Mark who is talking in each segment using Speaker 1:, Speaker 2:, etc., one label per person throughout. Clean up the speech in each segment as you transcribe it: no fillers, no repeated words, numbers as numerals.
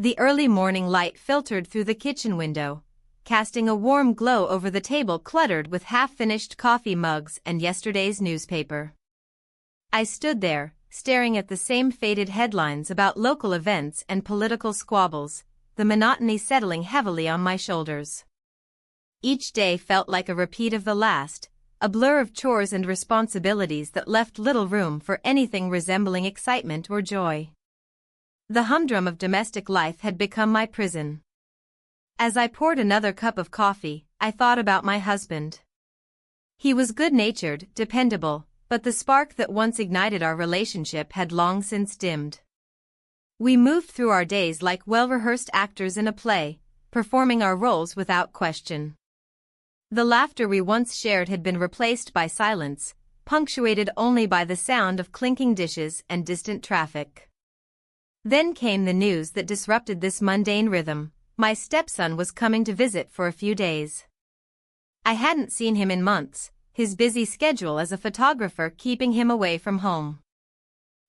Speaker 1: The early morning light filtered through the kitchen window, casting a warm glow over the table cluttered with half-finished coffee mugs and yesterday's newspaper. I stood there, staring at the same faded headlines about local events and political squabbles, the monotony settling heavily on my shoulders. Each day felt like a repeat of the last, a blur of chores and responsibilities that left little room for anything resembling excitement or joy. The humdrum of domestic life had become my prison. As I poured another cup of coffee, I thought about my husband. He was good-natured, dependable, but the spark that once ignited our relationship had long since dimmed. We moved through our days like well-rehearsed actors in a play, performing our roles without question. The laughter we once shared had been replaced by silence, punctuated only by the sound of clinking dishes and distant traffic. Then came the news that disrupted this mundane rhythm. My stepson was coming to visit for a few days. I hadn't seen him in months, his busy schedule as a photographer keeping him away from home.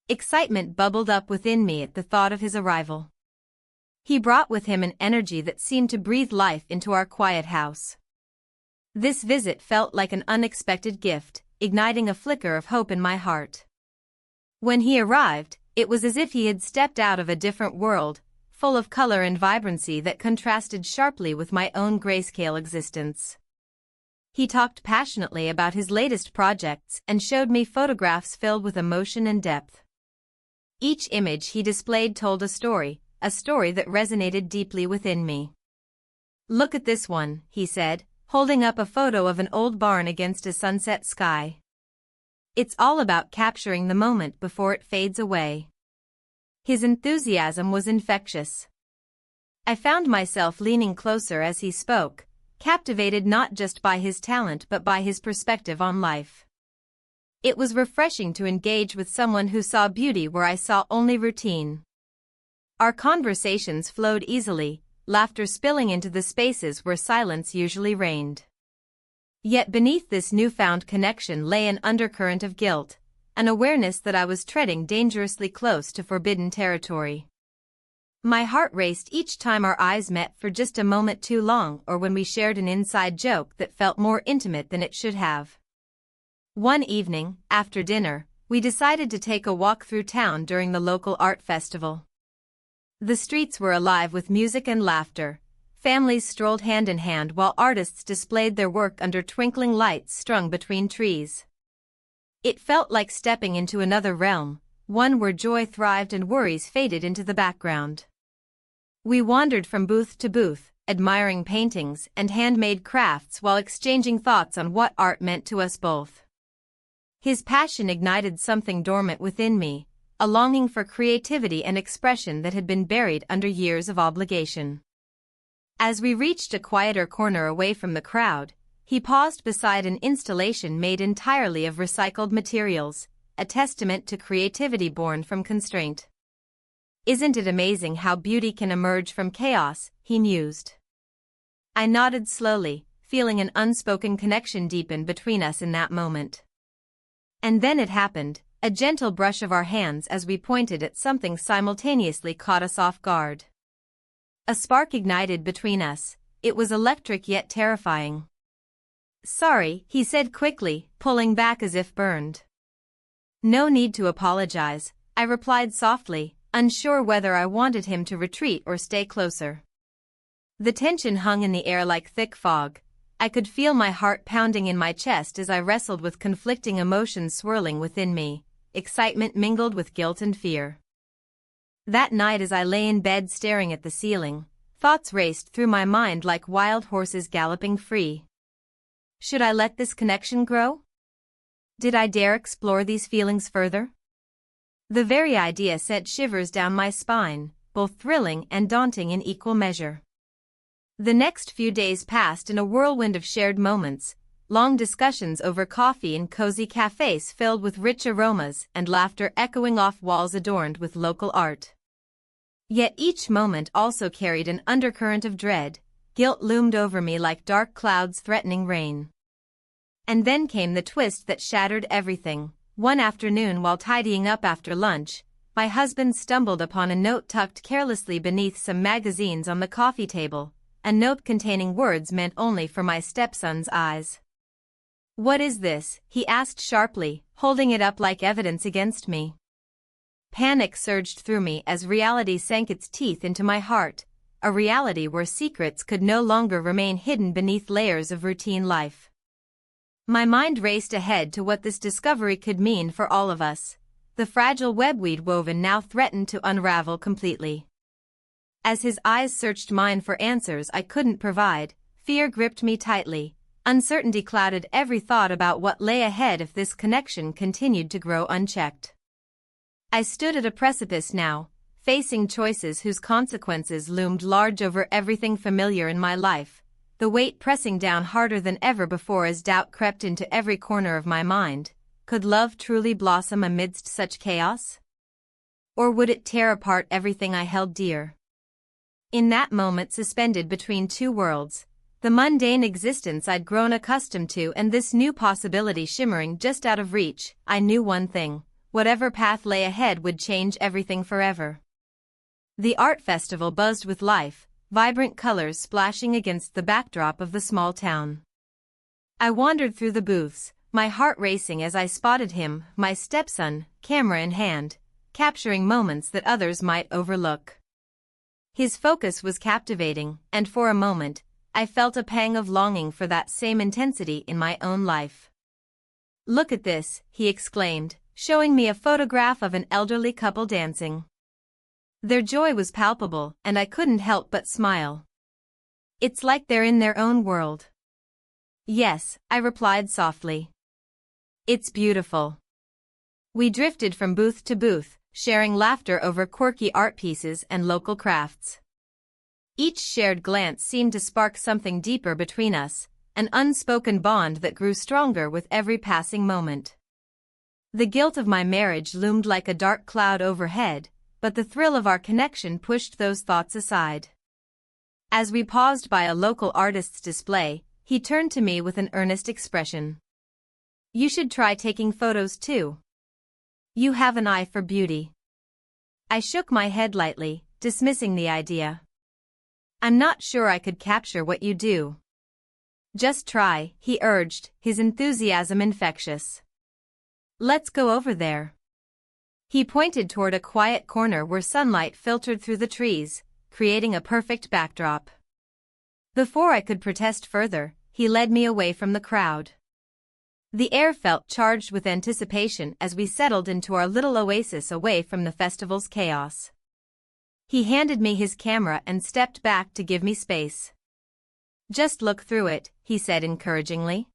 Speaker 1: Excitement bubbled up within me at the thought of his arrival. He brought with him an energy that seemed to breathe life into our quiet house. This visit felt like an unexpected gift, igniting a flicker of hope in my heart. When he arrived, it was as if he had stepped out of a different world, full of color and vibrancy that contrasted sharply with my own grayscale existence. He talked passionately about his latest projects and showed me photographs filled with emotion and depth. Each image he displayed told a story that resonated deeply within me. "Look at this one," he said, holding up a photo of an old barn against a sunset sky. "It's all about capturing the moment before it fades away." His enthusiasm was infectious. I found myself leaning closer as he spoke, captivated not just by his talent but by his perspective on life. It was refreshing to engage with someone who saw beauty where I saw only routine. Our conversations flowed easily, laughter spilling into the spaces where silence usually reigned. Yet beneath this newfound connection lay an undercurrent of guilt, an awareness that I was treading dangerously close to forbidden territory. My heart raced each time our eyes met for just a moment too long or when we shared an inside joke that felt more intimate than it should have. One evening, after dinner, we decided to take a walk through town during the local art festival. The streets were alive with music and laughter. Families strolled hand in hand while artists displayed their work under twinkling lights strung between trees. It felt like stepping into another realm, one where joy thrived and worries faded into the background. We wandered from booth to booth, admiring paintings and handmade crafts while exchanging thoughts on what art meant to us both. His passion ignited something dormant within me, a longing for creativity and expression that had been buried under years of obligation. As we reached a quieter corner away from the crowd, he paused beside an installation made entirely of recycled materials, a testament to creativity born from constraint. "Isn't it amazing how beauty can emerge from chaos?" he mused. I nodded slowly, feeling an unspoken connection deepen between us in that moment. And then it happened, a gentle brush of our hands as we pointed at something simultaneously caught us off guard. A spark ignited between us, it was electric yet terrifying. "Sorry," he said quickly, pulling back as if burned. "No need to apologize," I replied softly, unsure whether I wanted him to retreat or stay closer. The tension hung in the air like thick fog. I could feel my heart pounding in my chest as I wrestled with conflicting emotions swirling within me, excitement mingled with guilt and fear. That night as I lay in bed staring at the ceiling, thoughts raced through my mind like wild horses galloping free. Should I let this connection grow? Did I dare explore these feelings further? The very idea sent shivers down my spine, both thrilling and daunting in equal measure. The next few days passed in a whirlwind of shared moments, long discussions over coffee in cozy cafes filled with rich aromas and laughter echoing off walls adorned with local art. Yet each moment also carried an undercurrent of dread. Guilt loomed over me like dark clouds threatening rain. And then came the twist that shattered everything. One afternoon while tidying up after lunch, my husband stumbled upon a note tucked carelessly beneath some magazines on the coffee table, a note containing words meant only for my stepson's eyes. "What is this?" he asked sharply, holding it up like evidence against me. Panic surged through me as reality sank its teeth into my heart, a reality where secrets could no longer remain hidden beneath layers of routine life. My mind raced ahead to what this discovery could mean for all of us. The fragile web we'd woven now threatened to unravel completely. As his eyes searched mine for answers I couldn't provide, fear gripped me tightly. Uncertainty clouded every thought about what lay ahead if this connection continued to grow unchecked. I stood at a precipice now, facing choices whose consequences loomed large over everything familiar in my life, the weight pressing down harder than ever before as doubt crept into every corner of my mind. Could love truly blossom amidst such chaos? Or would it tear apart everything I held dear? In that moment suspended between two worlds, the mundane existence I'd grown accustomed to and this new possibility shimmering just out of reach, I knew one thing: whatever path lay ahead would change everything forever. The art festival buzzed with life, vibrant colors splashing against the backdrop of the small town. I wandered through the booths, my heart racing as I spotted him, my stepson, camera in hand, capturing moments that others might overlook. His focus was captivating, and for a moment, I felt a pang of longing for that same intensity in my own life. "Look at this," he exclaimed, showing me a photograph of an elderly couple dancing. Their joy was palpable, and I couldn't help but smile. "It's like they're in their own world." "Yes," I replied softly. "It's beautiful." We drifted from booth to booth, sharing laughter over quirky art pieces and local crafts. Each shared glance seemed to spark something deeper between us, an unspoken bond that grew stronger with every passing moment. The guilt of my marriage loomed like a dark cloud overhead, but the thrill of our connection pushed those thoughts aside. As we paused by a local artist's display, he turned to me with an earnest expression. "You should try taking photos too. You have an eye for beauty." I shook my head lightly, dismissing the idea. "I'm not sure I could capture what you do." "Just try," he urged, his enthusiasm infectious. "Let's go over there." He pointed toward a quiet corner where sunlight filtered through the trees, creating a perfect backdrop. Before I could protest further, he led me away from the crowd. The air felt charged with anticipation as we settled into our little oasis away from the festival's chaos. He handed me his camera and stepped back to give me space. "Just look through it," he said encouragingly.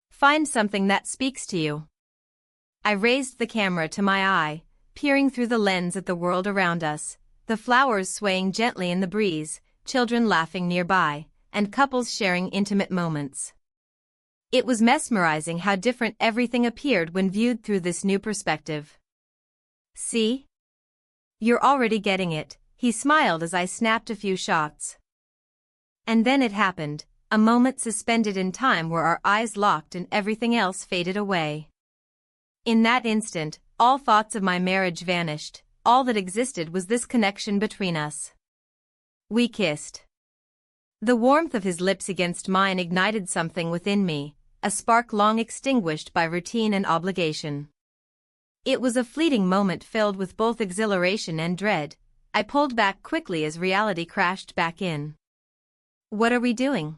Speaker 1: "Find something that speaks to you." I raised the camera to my eye, peering through the lens at the world around us, the flowers swaying gently in the breeze, children laughing nearby, and couples sharing intimate moments. It was mesmerizing how different everything appeared when viewed through this new perspective. "See? You're already getting it," he smiled as I snapped a few shots. And then it happened, a moment suspended in time where our eyes locked and everything else faded away. In that instant, all thoughts of my marriage vanished, all that existed was this connection between us. We kissed. The warmth of his lips against mine ignited something within me, a spark long extinguished by routine and obligation. It was a fleeting moment filled with both exhilaration and dread. I pulled back quickly as reality crashed back in. "What are we doing?"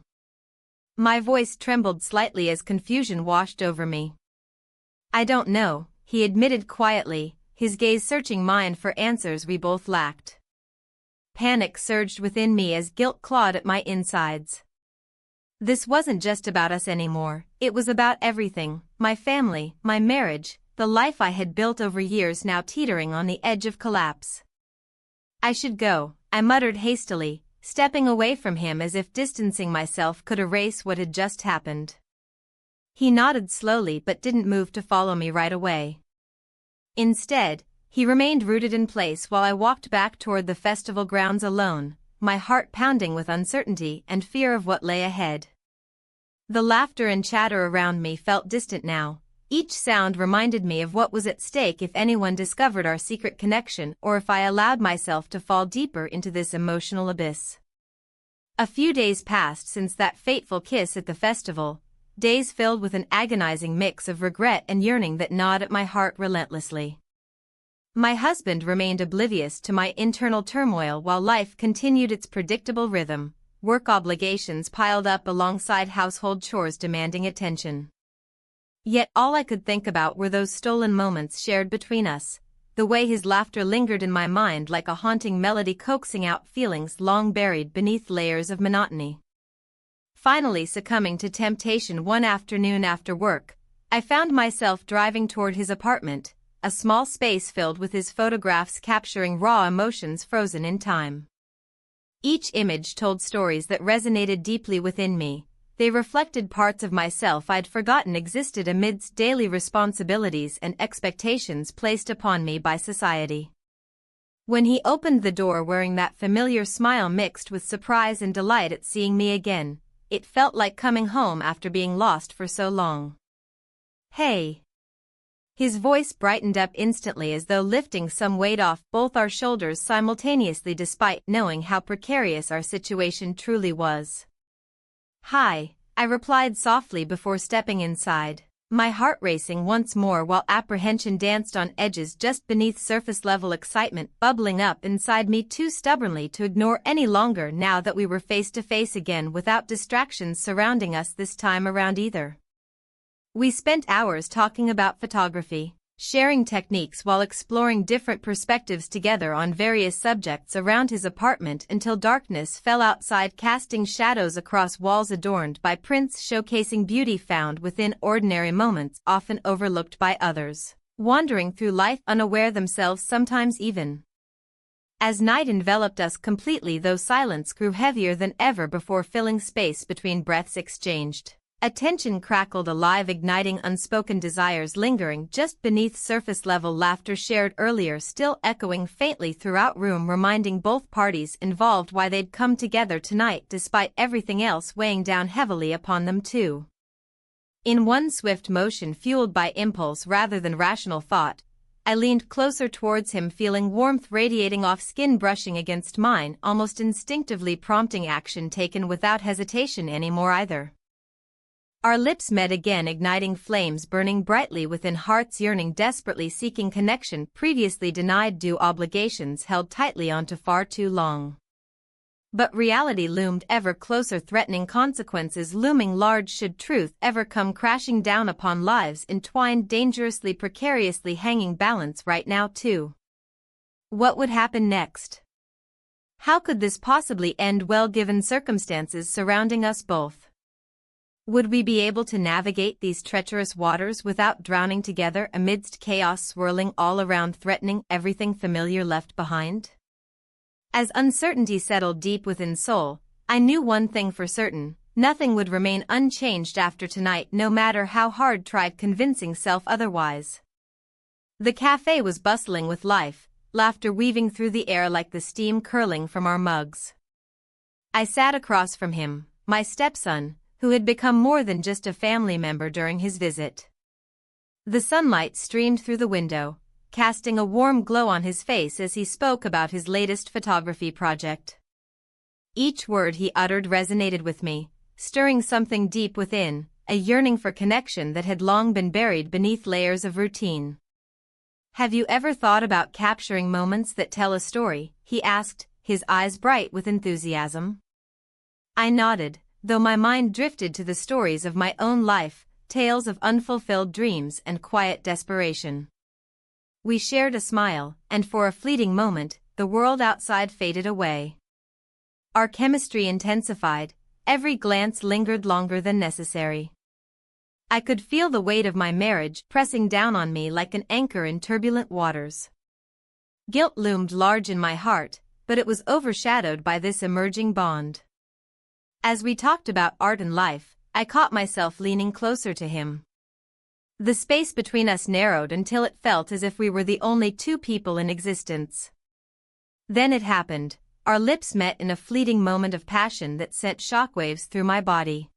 Speaker 1: My voice trembled slightly as confusion washed over me. "I don't know," he admitted quietly, his gaze searching mine for answers we both lacked. Panic surged within me as guilt clawed at my insides. This wasn't just about us anymore, it was about everything: my family, my marriage, the life I had built over years now teetering on the edge of collapse. "I should go," I muttered hastily, stepping away from him as if distancing myself could erase what had just happened. He nodded slowly but didn't move to follow me right away. Instead, he remained rooted in place while I walked back toward the festival grounds alone, my heart pounding with uncertainty and fear of what lay ahead. The laughter and chatter around me felt distant now, Each sound reminded me of what was at stake if anyone discovered our secret connection or if I allowed myself to fall deeper into this emotional abyss. A few days passed since that fateful kiss at the festival, days filled with an agonizing mix of regret and yearning that gnawed at my heart relentlessly. My husband remained oblivious to my internal turmoil while life continued its predictable rhythm, work obligations piled up alongside household chores demanding attention. Yet all I could think about were those stolen moments shared between us, the way his laughter lingered in my mind like a haunting melody coaxing out feelings long buried beneath layers of monotony. Finally succumbing to temptation one afternoon after work, I found myself driving toward his apartment, a small space filled with his photographs capturing raw emotions frozen in time. Each image told stories that resonated deeply within me. They reflected parts of myself I'd forgotten existed amidst daily responsibilities and expectations placed upon me by society. When he opened the door wearing that familiar smile mixed with surprise and delight at seeing me again, it felt like coming home after being lost for so long. "Hey." His voice brightened up instantly as though lifting some weight off both our shoulders simultaneously despite knowing how precarious our situation truly was. "Hi," I replied softly before stepping inside, my heart racing once more while apprehension danced on edges just beneath surface-level excitement bubbling up inside me too stubbornly to ignore any longer now that we were face to face again without distractions surrounding us this time around either. We spent hours talking about photography, sharing techniques while exploring different perspectives together on various subjects around his apartment until darkness fell outside casting shadows across walls adorned by prints showcasing beauty found within ordinary moments often overlooked by others, wandering through life unaware themselves sometimes even. As night enveloped us completely though silence grew heavier than ever before filling space between breaths exchanged. Attention crackled alive igniting unspoken desires lingering just beneath surface-level laughter shared earlier still echoing faintly throughout room reminding both parties involved why they'd come together tonight despite everything else weighing down heavily upon them too. In one swift motion fueled by impulse rather than rational thought, I leaned closer towards him feeling warmth radiating off skin brushing against mine almost instinctively prompting action taken without hesitation anymore either. Our lips met again igniting flames burning brightly within hearts yearning desperately seeking connection previously denied due obligations held tightly onto far too long. But reality loomed ever closer threatening consequences looming large should truth ever come crashing down upon lives entwined dangerously precariously hanging balance right now too. What would happen next? How could this possibly end well given circumstances surrounding us both? Would we be able to navigate these treacherous waters without drowning together amidst chaos swirling all around threatening everything familiar left behind? As uncertainty settled deep within soul, I knew one thing for certain, nothing would remain unchanged after tonight no matter how hard tried convincing self otherwise. The cafe was bustling with life, laughter weaving through the air like the steam curling from our mugs. I sat across from him, my stepson, who had become more than just a family member during his visit. The sunlight streamed through the window, casting a warm glow on his face as he spoke about his latest photography project. Each word he uttered resonated with me, stirring something deep within, a yearning for connection that had long been buried beneath layers of routine. "Have you ever thought about capturing moments that tell a story?" he asked, his eyes bright with enthusiasm. I nodded, though my mind drifted to the stories of my own life, tales of unfulfilled dreams and quiet desperation. We shared a smile, and for a fleeting moment, the world outside faded away. Our chemistry intensified, every glance lingered longer than necessary. I could feel the weight of my marriage pressing down on me like an anchor in turbulent waters. Guilt loomed large in my heart, but it was overshadowed by this emerging bond. As we talked about art and life, I caught myself leaning closer to him. The space between us narrowed until it felt as if we were the only two people in existence. Then it happened, our lips met in a fleeting moment of passion that sent shockwaves through my body.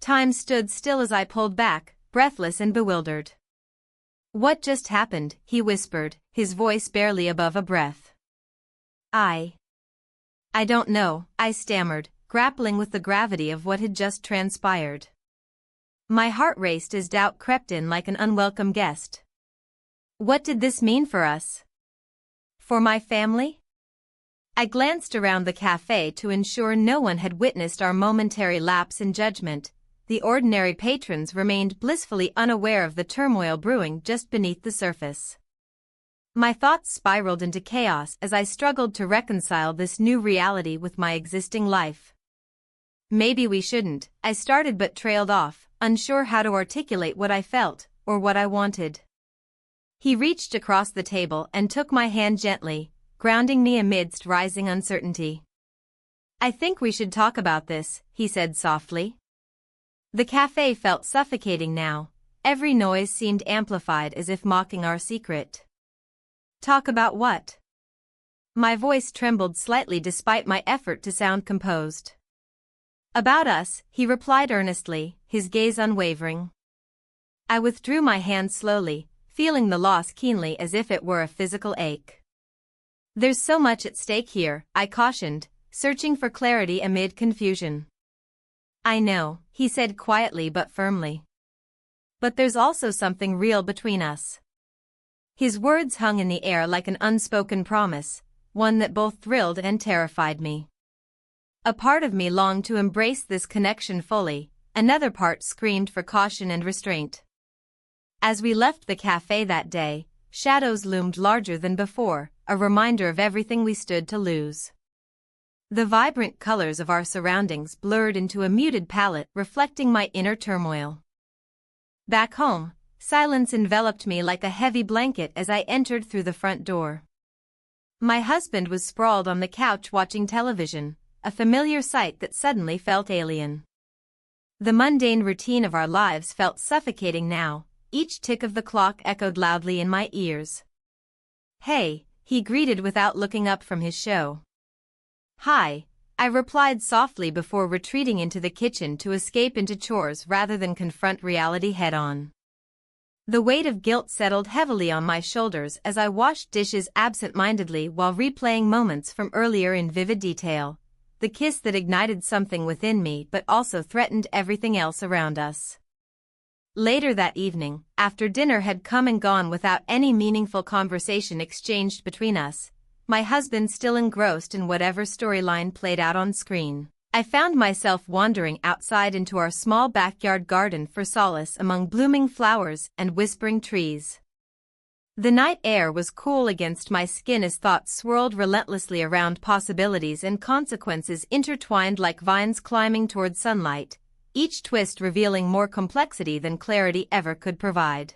Speaker 1: Time stood still as I pulled back, breathless and bewildered. "What just happened?" he whispered, his voice barely above a breath. I don't know," I stammered, grappling with the gravity of what had just transpired. My heart raced as doubt crept in like an unwelcome guest. What did this mean for us? For my family? I glanced around the cafe to ensure no one had witnessed our momentary lapse in judgment. The ordinary patrons remained blissfully unaware of the turmoil brewing just beneath the surface. My thoughts spiraled into chaos as I struggled to reconcile this new reality with my existing life. "Maybe we shouldn't," I started but trailed off, unsure how to articulate what I felt, or what I wanted. He reached across the table and took my hand gently, grounding me amidst rising uncertainty. "I think we should talk about this," he said softly. The cafe felt suffocating now. Every noise seemed amplified as if mocking our secret. "Talk about what?" My voice trembled slightly despite my effort to sound composed. "About us," he replied earnestly, his gaze unwavering. I withdrew my hand slowly, feeling the loss keenly as if it were a physical ache. "There's so much at stake here," I cautioned, searching for clarity amid confusion. "I know," he said quietly but firmly. "But there's also something real between us." His words hung in the air like an unspoken promise, one that both thrilled and terrified me. A part of me longed to embrace this connection fully, another part screamed for caution and restraint. As we left the cafe that day, shadows loomed larger than before, a reminder of everything we stood to lose. The vibrant colors of our surroundings blurred into a muted palette reflecting my inner turmoil. Back home, silence enveloped me like a heavy blanket as I entered through the front door. My husband was sprawled on the couch watching television, a familiar sight that suddenly felt alien. The mundane routine of our lives felt suffocating now, each tick of the clock echoed loudly in my ears. "Hey," he greeted without looking up from his show. "Hi," I replied softly before retreating into the kitchen to escape into chores rather than confront reality head-on. The weight of guilt settled heavily on my shoulders as I washed dishes absent-mindedly while replaying moments from earlier in vivid detail, the kiss that ignited something within me but also threatened everything else around us. Later that evening, after dinner had come and gone without any meaningful conversation exchanged between us, my husband still engrossed in whatever storyline played out on screen, I found myself wandering outside into our small backyard garden for solace among blooming flowers and whispering trees. The night air was cool against my skin as thoughts swirled relentlessly around possibilities and consequences intertwined like vines climbing toward sunlight, each twist revealing more complexity than clarity ever could provide.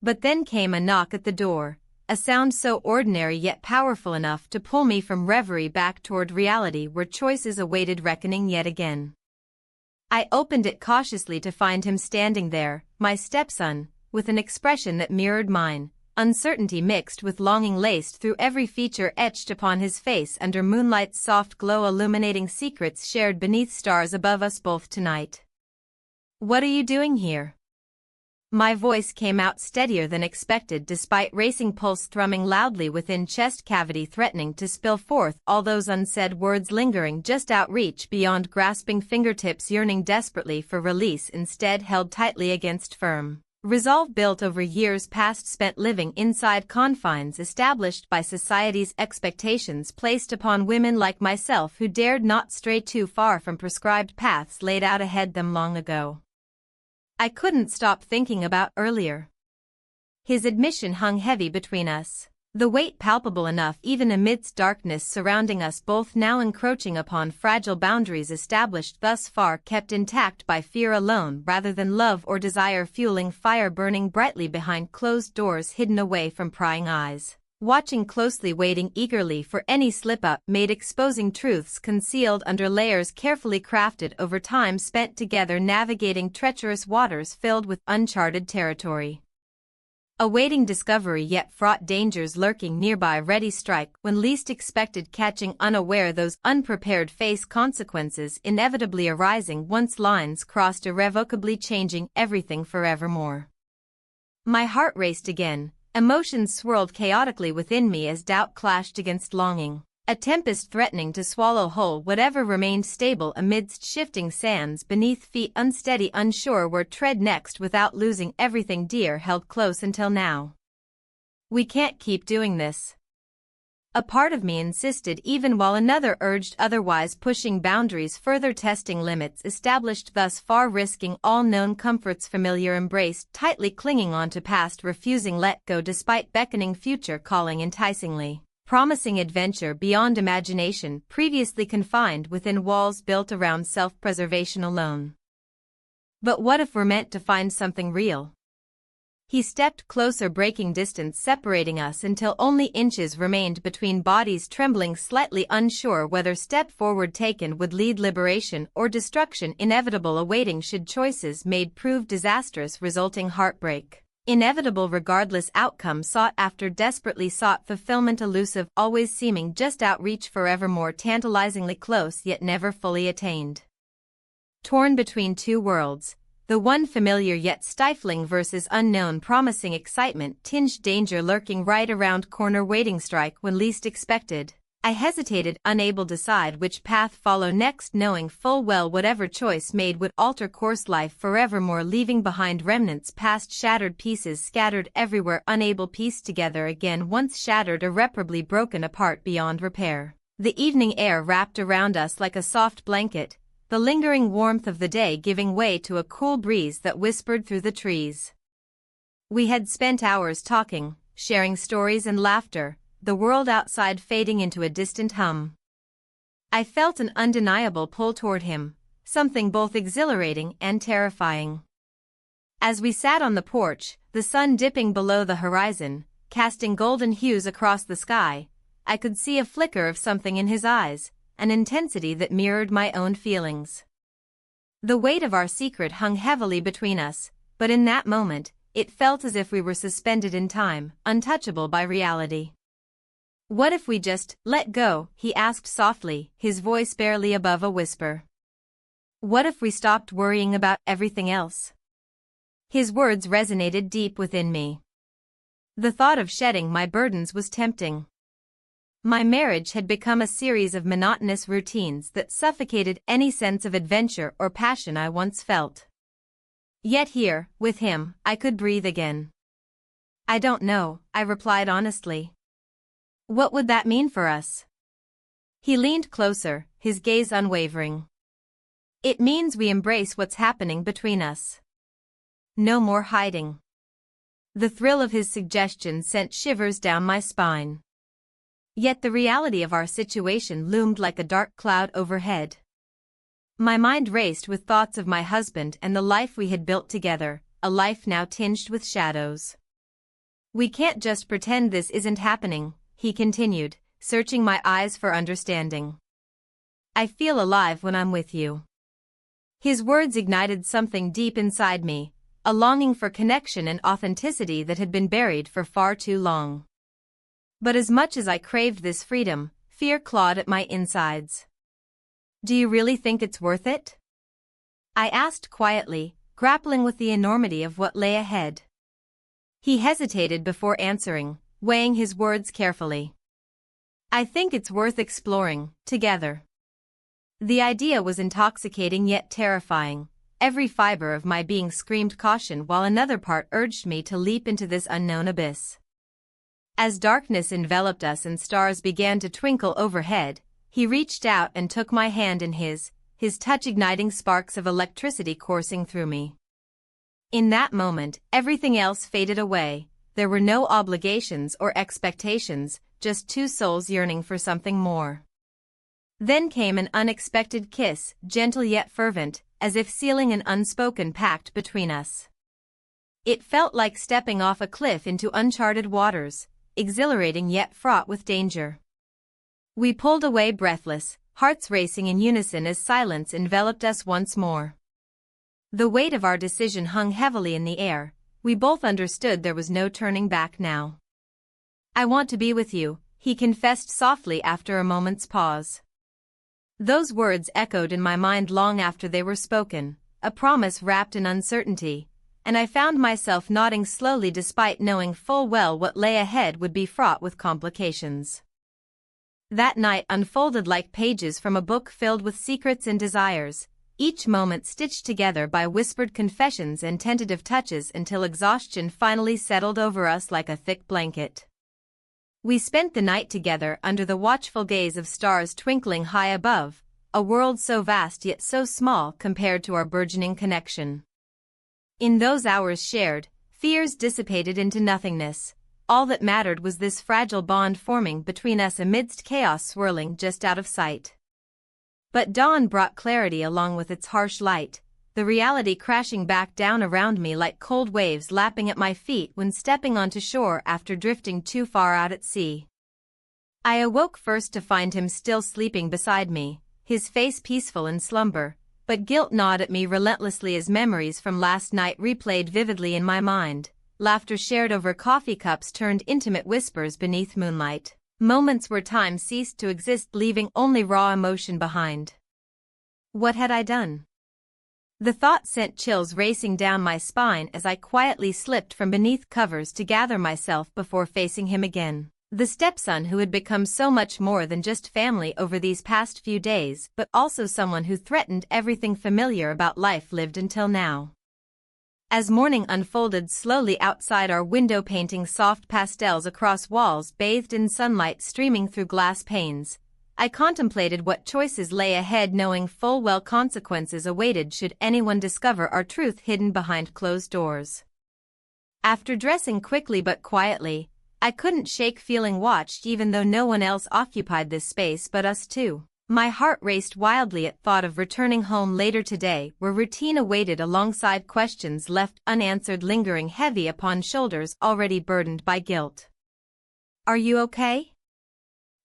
Speaker 1: But then came a knock at the door, a sound so ordinary yet powerful enough to pull me from reverie back toward reality where choices awaited reckoning yet again. I opened it cautiously to find him standing there, my stepson, with an expression that mirrored mine, uncertainty mixed with longing laced through every feature etched upon his face under moonlight's soft glow illuminating secrets shared beneath stars above us both tonight. "What are you doing here?" My voice came out steadier than expected despite racing pulse thrumming loudly within chest cavity threatening to spill forth all those unsaid words lingering just outreach beyond grasping fingertips yearning desperately for release instead held tightly against firm resolve built over years past spent living inside confines established by society's expectations placed upon women like myself who dared not stray too far from prescribed paths laid out ahead them long ago. I couldn't stop thinking about earlier. His admission hung heavy between us, the weight palpable enough even amidst darkness surrounding us both now encroaching upon fragile boundaries established thus far kept intact by fear alone rather than love or desire fueling fire burning brightly behind closed doors hidden away from prying eyes, watching closely waiting eagerly for any slip-up made exposing truths concealed under layers carefully crafted over time spent together navigating treacherous waters filled with uncharted territory. awaiting discovery yet fraught dangers lurking nearby ready strike when least expected catching unaware those unprepared face consequences inevitably arising once lines crossed irrevocably changing everything forevermore. My heart raced again, emotions swirled chaotically within me as doubt clashed against longing, a tempest threatening to swallow whole whatever remained stable amidst shifting sands beneath feet unsteady unsure where tread next without losing everything dear held close until now. We can't keep doing this. A part of me insisted even while another urged otherwise pushing boundaries further testing limits established thus far risking all known comforts familiar embraced tightly clinging on to past refusing let go despite beckoning future calling enticingly. Promising adventure beyond imagination previously confined within walls built around self-preservation alone. But what if we're meant to find something real? He stepped closer breaking distance separating us until only inches remained between bodies trembling slightly unsure whether step forward taken would lead liberation or destruction inevitable awaiting should choices made prove disastrous resulting heartbreak. Inevitable regardless outcome sought after desperately sought fulfillment elusive always seeming just outreach forevermore tantalizingly close yet never fully attained. Torn between two worlds, the one familiar yet stifling versus unknown promising excitement tinged danger lurking right around corner waiting strike when least expected. I hesitated, unable to decide which path follow next knowing full well whatever choice made would alter course life forevermore leaving behind remnants past shattered pieces scattered everywhere unable pieced together again once shattered irreparably broken apart beyond repair. The evening air wrapped around us like a soft blanket, the lingering warmth of the day giving way to a cool breeze that whispered through the trees. We had spent hours talking, sharing stories and laughter, the world outside fading into a distant hum. I felt an undeniable pull toward him, something both exhilarating and terrifying. As we sat on the porch, the sun dipping below the horizon, casting golden hues across the sky, I could see a flicker of something in his eyes, an intensity that mirrored my own feelings. The weight of our secret hung heavily between us, but in that moment, it felt as if we were suspended in time, untouchable by reality. What if we just let go? He asked softly, his voice barely above a whisper. What if we stopped worrying about everything else? His words resonated deep within me. The thought of shedding my burdens was tempting. My marriage had become a series of monotonous routines that suffocated any sense of adventure or passion I once felt. Yet here, with him, I could breathe again. I don't know, I replied honestly. What would that mean for us? He leaned closer, his gaze unwavering. It means we embrace what's happening between us. No more hiding. The thrill of his suggestion sent shivers down my spine. Yet the reality of our situation loomed like a dark cloud overhead. My mind raced with thoughts of my husband and the life we had built together, a life now tinged with shadows. We can't just pretend this isn't happening, he continued, searching my eyes for understanding. I feel alive when I'm with you. His words ignited something deep inside me, a longing for connection and authenticity that had been buried for far too long. But as much as I craved this freedom, fear clawed at my insides. Do you really think it's worth it? I asked quietly, grappling with the enormity of what lay ahead. He hesitated before answering, weighing his words carefully. I think it's worth exploring, together. The idea was intoxicating yet terrifying. Every fiber of my being screamed caution while another part urged me to leap into this unknown abyss. As darkness enveloped us and stars began to twinkle overhead, he reached out and took my hand in his touch igniting sparks of electricity coursing through me. In that moment, everything else faded away. There were no obligations or expectations, just two souls yearning for something more. Then came an unexpected kiss, gentle yet fervent, as if sealing an unspoken pact between us. It felt like stepping off a cliff into uncharted waters, exhilarating yet fraught with danger. We pulled away breathless, hearts racing in unison as silence enveloped us once more. The weight of our decision hung heavily in the air, We both understood there was no turning back now. "I want to be with you," he confessed softly after a moment's pause. Those words echoed in my mind long after they were spoken, a promise wrapped in uncertainty, and I found myself nodding slowly despite knowing full well what lay ahead would be fraught with complications. That night unfolded like pages from a book filled with secrets and desires, each moment stitched together by whispered confessions and tentative touches until exhaustion finally settled over us like a thick blanket. We spent the night together under the watchful gaze of stars twinkling high above, a world so vast yet so small compared to our burgeoning connection. In those hours shared, fears dissipated into nothingness. All that mattered was this fragile bond forming between us amidst chaos swirling just out of sight. But dawn brought clarity along with its harsh light, the reality crashing back down around me like cold waves lapping at my feet when stepping onto shore after drifting too far out at sea. I awoke first to find him still sleeping beside me, his face peaceful in slumber, but guilt gnawed at me relentlessly as memories from last night replayed vividly in my mind, laughter shared over coffee cups turned intimate whispers beneath moonlight, moments where time ceased to exist leaving only raw emotion behind. What had I done? The thought sent chills racing down my spine as I quietly slipped from beneath covers to gather myself before facing him again. The stepson who had become so much more than just family over these past few days, but also someone who threatened everything familiar about life lived until now. As morning unfolded slowly outside our window painting soft pastels across walls bathed in sunlight streaming through glass panes, I contemplated what choices lay ahead knowing full well consequences awaited should anyone discover our truth hidden behind closed doors. After dressing quickly but quietly, I couldn't shake feeling watched even though no one else occupied this space but us two. My heart raced wildly at thought of returning home later today where routine awaited alongside questions left unanswered lingering heavy upon shoulders already burdened by guilt. "Are you okay?"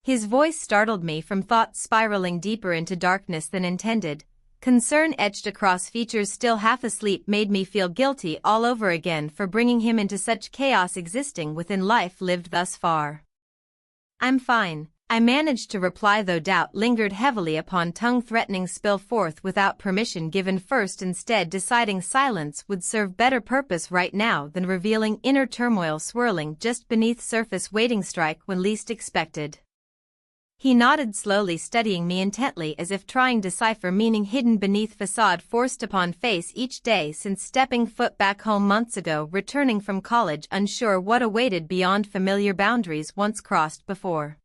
Speaker 1: His voice startled me from thoughts spiraling deeper into darkness than intended. Concern etched across features still half asleep made me feel guilty all over again for bringing him into such chaos existing within life lived thus far. "I'm fine," I managed to reply though doubt lingered heavily upon tongue threatening spill forth without permission given first instead deciding silence would serve better purpose right now than revealing inner turmoil swirling just beneath surface waiting strike when least expected. He nodded slowly studying me intently as if trying to decipher meaning hidden beneath facade forced upon face each day since stepping foot back home months ago returning from college unsure what awaited beyond familiar boundaries once crossed before.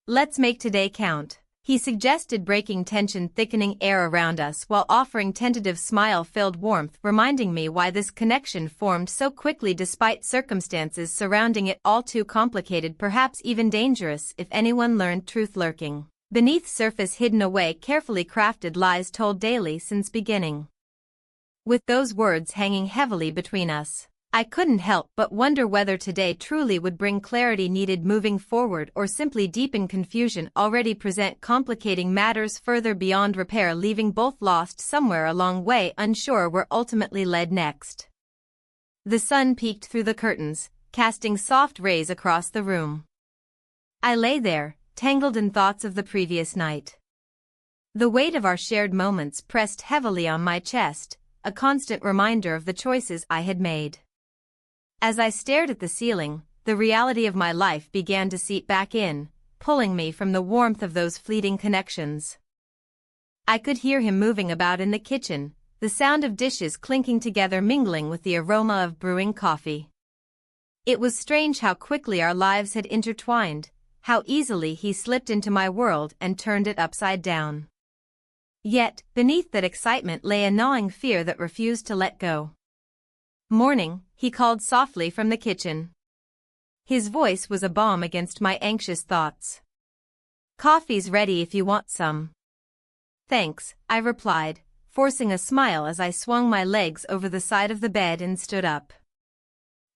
Speaker 1: "Let's make today count," he suggested breaking tension thickening air around us while offering tentative smile-filled warmth reminding me why this connection formed so quickly despite circumstances surrounding it all too complicated perhaps even dangerous if anyone learned truth lurking beneath surface hidden away carefully crafted lies told daily since beginning. With those words hanging heavily between us, I couldn't help but wonder whether today truly would bring clarity needed moving forward or simply deepen confusion already present complicating matters further beyond repair leaving both lost somewhere along way unsure where ultimately led next. The sun peeked through the curtains, casting soft rays across the room. I lay there, tangled in thoughts of the previous night. The weight of our shared moments pressed heavily on my chest, a constant reminder of the choices I had made. As I stared at the ceiling, the reality of my life began to seep back in, pulling me from the warmth of those fleeting connections. I could hear him moving about in the kitchen, the sound of dishes clinking together mingling with the aroma of brewing coffee. It was strange how quickly our lives had intertwined, how easily he slipped into my world and turned it upside down. Yet, beneath that excitement lay a gnawing fear that refused to let go. "Morning," he called softly from the kitchen. His voice was a balm against my anxious thoughts. "Coffee's ready if you want some." "Thanks," I replied, forcing a smile as I swung my legs over the side of the bed and stood up.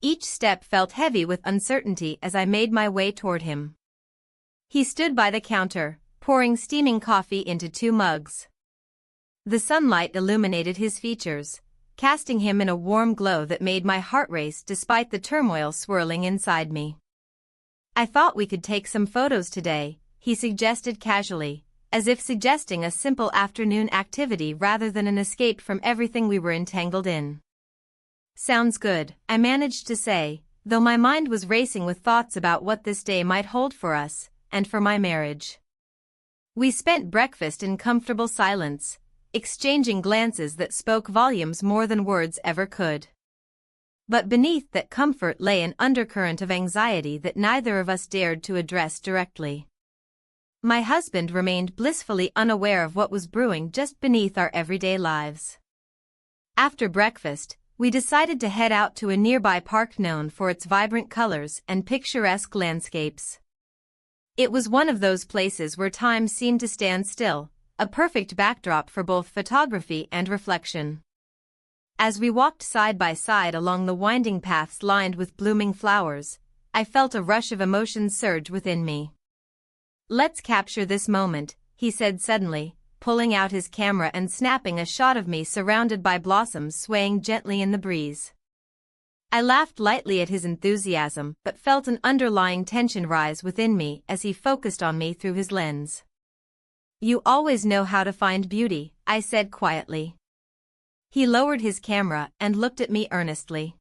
Speaker 1: Each step felt heavy with uncertainty as I made my way toward him. He stood by the counter, pouring steaming coffee into 2 mugs. The sunlight illuminated his features, casting him in a warm glow that made my heart race despite the turmoil swirling inside me. "I thought we could take some photos today," he suggested casually, as if suggesting a simple afternoon activity rather than an escape from everything we were entangled in. "Sounds good," I managed to say, though my mind was racing with thoughts about what this day might hold for us, and for my marriage. We spent breakfast in comfortable silence, exchanging glances that spoke volumes more than words ever could. But beneath that comfort lay an undercurrent of anxiety that neither of us dared to address directly. My husband remained blissfully unaware of what was brewing just beneath our everyday lives. After breakfast, we decided to head out to a nearby park known for its vibrant colors and picturesque landscapes. It was one of those places where time seemed to stand still, a perfect backdrop for both photography and reflection. As we walked side by side along the winding paths lined with blooming flowers, I felt a rush of emotions surge within me. "Let's capture this moment," he said suddenly, pulling out his camera and snapping a shot of me surrounded by blossoms swaying gently in the breeze. I laughed lightly at his enthusiasm but felt an underlying tension rise within me as he focused on me through his lens. "You always know how to find beauty," I said quietly. He lowered his camera and looked at me earnestly.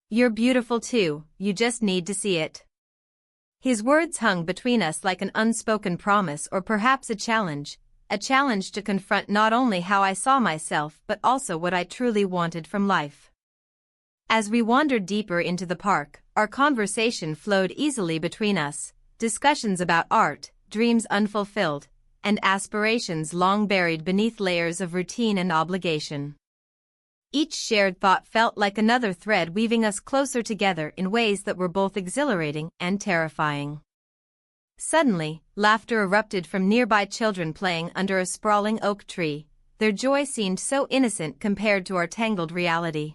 Speaker 1: "You're beautiful too, you just need to see it." His words hung between us like an unspoken promise or perhaps a challenge to confront not only how I saw myself but also what I truly wanted from life. As we wandered deeper into the park, our conversation flowed easily between us, discussions about art, dreams unfulfilled, and aspirations long buried beneath layers of routine and obligation. Each shared thought felt like another thread weaving us closer together in ways that were both exhilarating and terrifying. Suddenly, laughter erupted from nearby children playing under a sprawling oak tree. Their joy seemed so innocent compared to our tangled reality.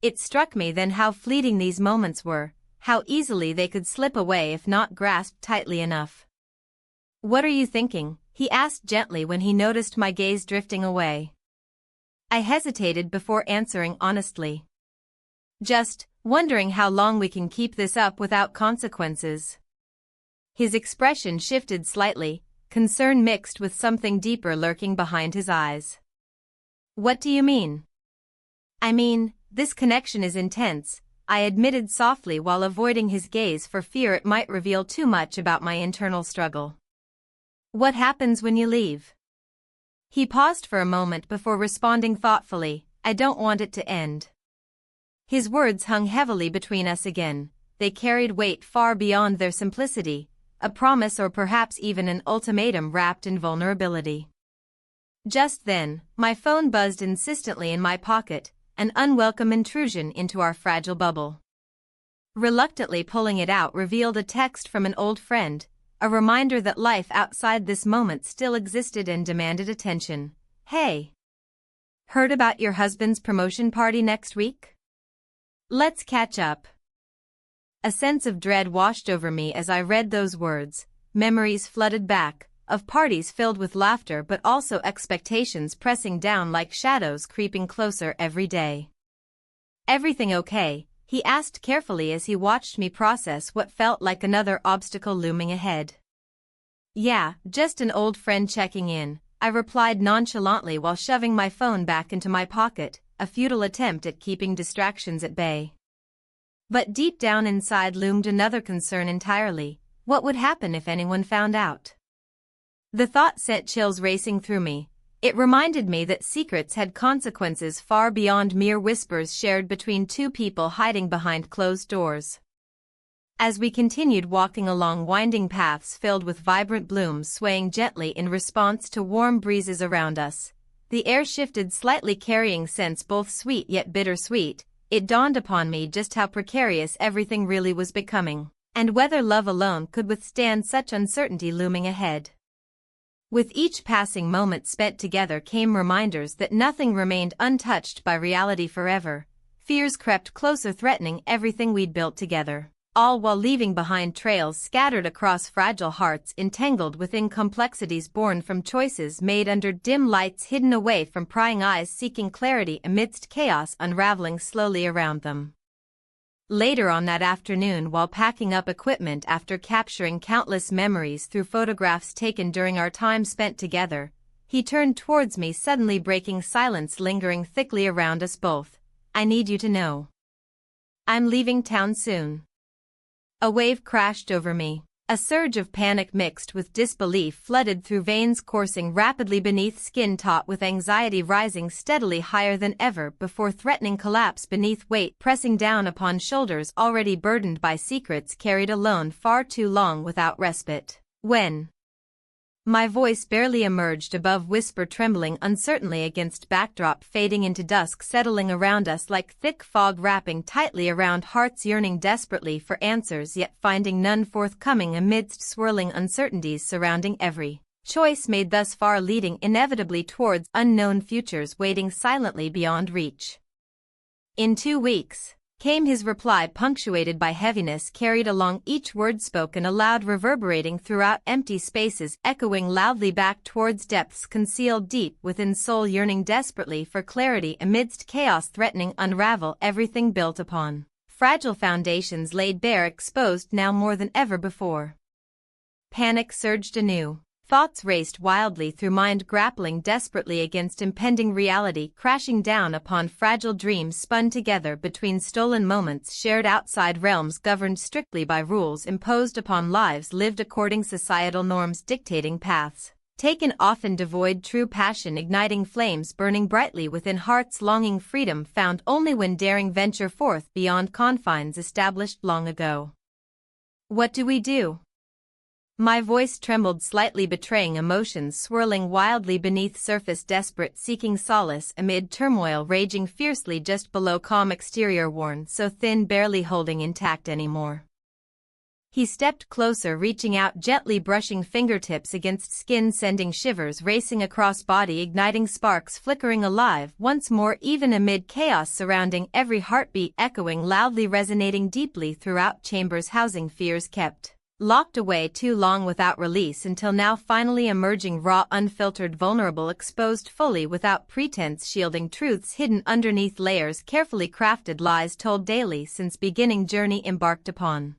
Speaker 1: It struck me then how fleeting these moments were, how easily they could slip away if not grasped tightly enough. "What are you thinking?" he asked gently when he noticed my gaze drifting away. I hesitated before answering honestly. "Just wondering how long we can keep this up without consequences." His expression shifted slightly, concern mixed with something deeper lurking behind his eyes. "What do you mean?" "I mean, this connection is intense," I admitted softly while avoiding his gaze for fear it might reveal too much about my internal struggle. "What happens when you leave?" He paused for a moment before responding thoughtfully, "I don't want it to end." His words hung heavily between us again. They carried weight far beyond their simplicity, a promise or perhaps even an ultimatum wrapped in vulnerability. Just then, my phone buzzed insistently in my pocket, an unwelcome intrusion into our fragile bubble. Reluctantly pulling it out revealed a text from an old friend, a reminder that life outside this moment still existed and demanded attention. "Hey. Heard about your husband's promotion party next week? Let's catch up." A sense of dread washed over me as I read those words. Memories flooded back, of parties filled with laughter but also expectations pressing down like shadows creeping closer every day. "Everything okay?" he asked carefully as he watched me process what felt like another obstacle looming ahead. "Yeah, just an old friend checking in," I replied nonchalantly while shoving my phone back into my pocket, a futile attempt at keeping distractions at bay. But deep down inside loomed another concern entirely: what would happen if anyone found out? The thought sent chills racing through me. It reminded me that secrets had consequences far beyond mere whispers shared between two people hiding behind closed doors. As we continued walking along winding paths filled with vibrant blooms swaying gently in response to warm breezes around us, the air shifted slightly carrying scents both sweet yet bittersweet. It dawned upon me just how precarious everything really was becoming, and whether love alone could withstand such uncertainty looming ahead. With each passing moment spent together came reminders that nothing remained untouched by reality forever. Fears crept closer, threatening everything we'd built together. all while leaving behind trails scattered across fragile hearts entangled within complexities born from choices made under dim lights hidden away from prying eyes seeking clarity amidst chaos unraveling slowly around them. Later on that afternoon, while packing up equipment after capturing countless memories through photographs taken during our time spent together, he turned towards me, suddenly breaking silence lingering thickly around us both. "I need you to know. I'm leaving town soon." A wave crashed over me. A surge of panic mixed with disbelief flooded through veins coursing rapidly beneath skin, taut with anxiety rising steadily higher than ever before, threatening collapse beneath weight pressing down upon shoulders already burdened by secrets carried alone far too long without respite. When my voice barely emerged above whisper, trembling uncertainly against backdrop fading into dusk settling around us like thick fog wrapping tightly around hearts yearning desperately for answers yet finding none forthcoming amidst swirling uncertainties surrounding every choice made thus far, leading inevitably towards unknown futures waiting silently beyond reach. "In 2 weeks," came his reply, punctuated by heaviness carried along each word spoken aloud, reverberating throughout empty spaces, echoing loudly back towards depths concealed deep within soul yearning desperately for clarity amidst chaos threatening unravel everything built upon fragile foundations laid bare, exposed now more than ever before. Panic surged anew. Thoughts raced wildly through mind, grappling desperately against impending reality, crashing down upon fragile dreams spun together between stolen moments shared outside realms governed strictly by rules imposed upon lives lived according societal norms, dictating paths taken often devoid true passion, igniting flames burning brightly within hearts longing freedom found only when daring venture forth beyond confines established long ago. "What do we do?" My voice trembled slightly, betraying emotions swirling wildly beneath surface, desperate, seeking solace amid turmoil raging fiercely just below, calm exterior worn so thin barely holding intact anymore. He stepped closer, reaching out gently, brushing fingertips against skin, sending shivers racing across body, igniting sparks flickering alive once more even amid chaos surrounding every heartbeat, echoing loudly, resonating deeply throughout chambers housing fears kept locked away too long without release, until now finally emerging raw, unfiltered, vulnerable, exposed fully without pretense, shielding truths hidden underneath layers, carefully crafted lies told daily since beginning journey embarked upon.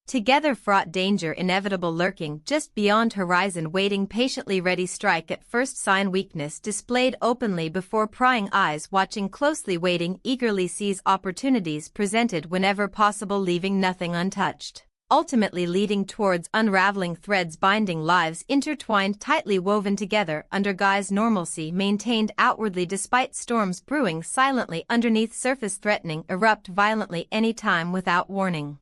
Speaker 1: Together fraught danger inevitable lurking just beyond horizon, waiting patiently ready strike at first sign, weakness displayed openly before prying eyes watching closely, waiting eagerly seize opportunities presented whenever possible, leaving nothing untouched. Ultimately leading towards unraveling threads binding lives intertwined, tightly woven together under guise normalcy maintained outwardly despite storms brewing silently underneath surface, threatening erupt violently any time without warning.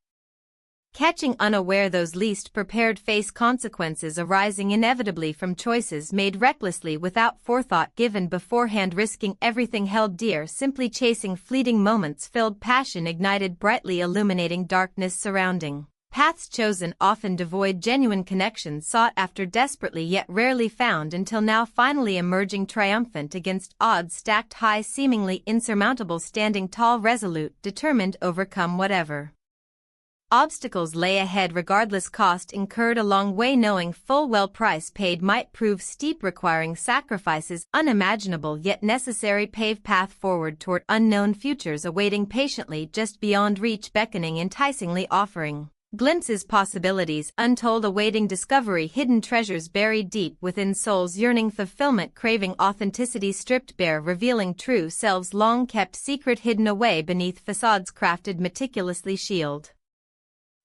Speaker 1: Catching unaware those least prepared face consequences arising inevitably from choices made recklessly without forethought given beforehand, risking everything held dear, simply chasing fleeting moments filled, passion ignited brightly, illuminating darkness surrounding. Paths chosen often devoid, genuine connections sought after desperately yet rarely found, until now finally emerging triumphant against odds stacked high, seemingly insurmountable, standing tall, resolute, determined overcome whatever obstacles lay ahead, regardless cost incurred along way, knowing full well price paid might prove steep, requiring sacrifices unimaginable yet necessary, pave path forward toward unknown futures awaiting patiently just beyond reach, beckoning enticingly, offering glimpses, possibilities untold, awaiting discovery, hidden treasures buried deep within souls yearning fulfillment, craving authenticity stripped bare, revealing true selves long kept secret, hidden away beneath facades crafted meticulously shield.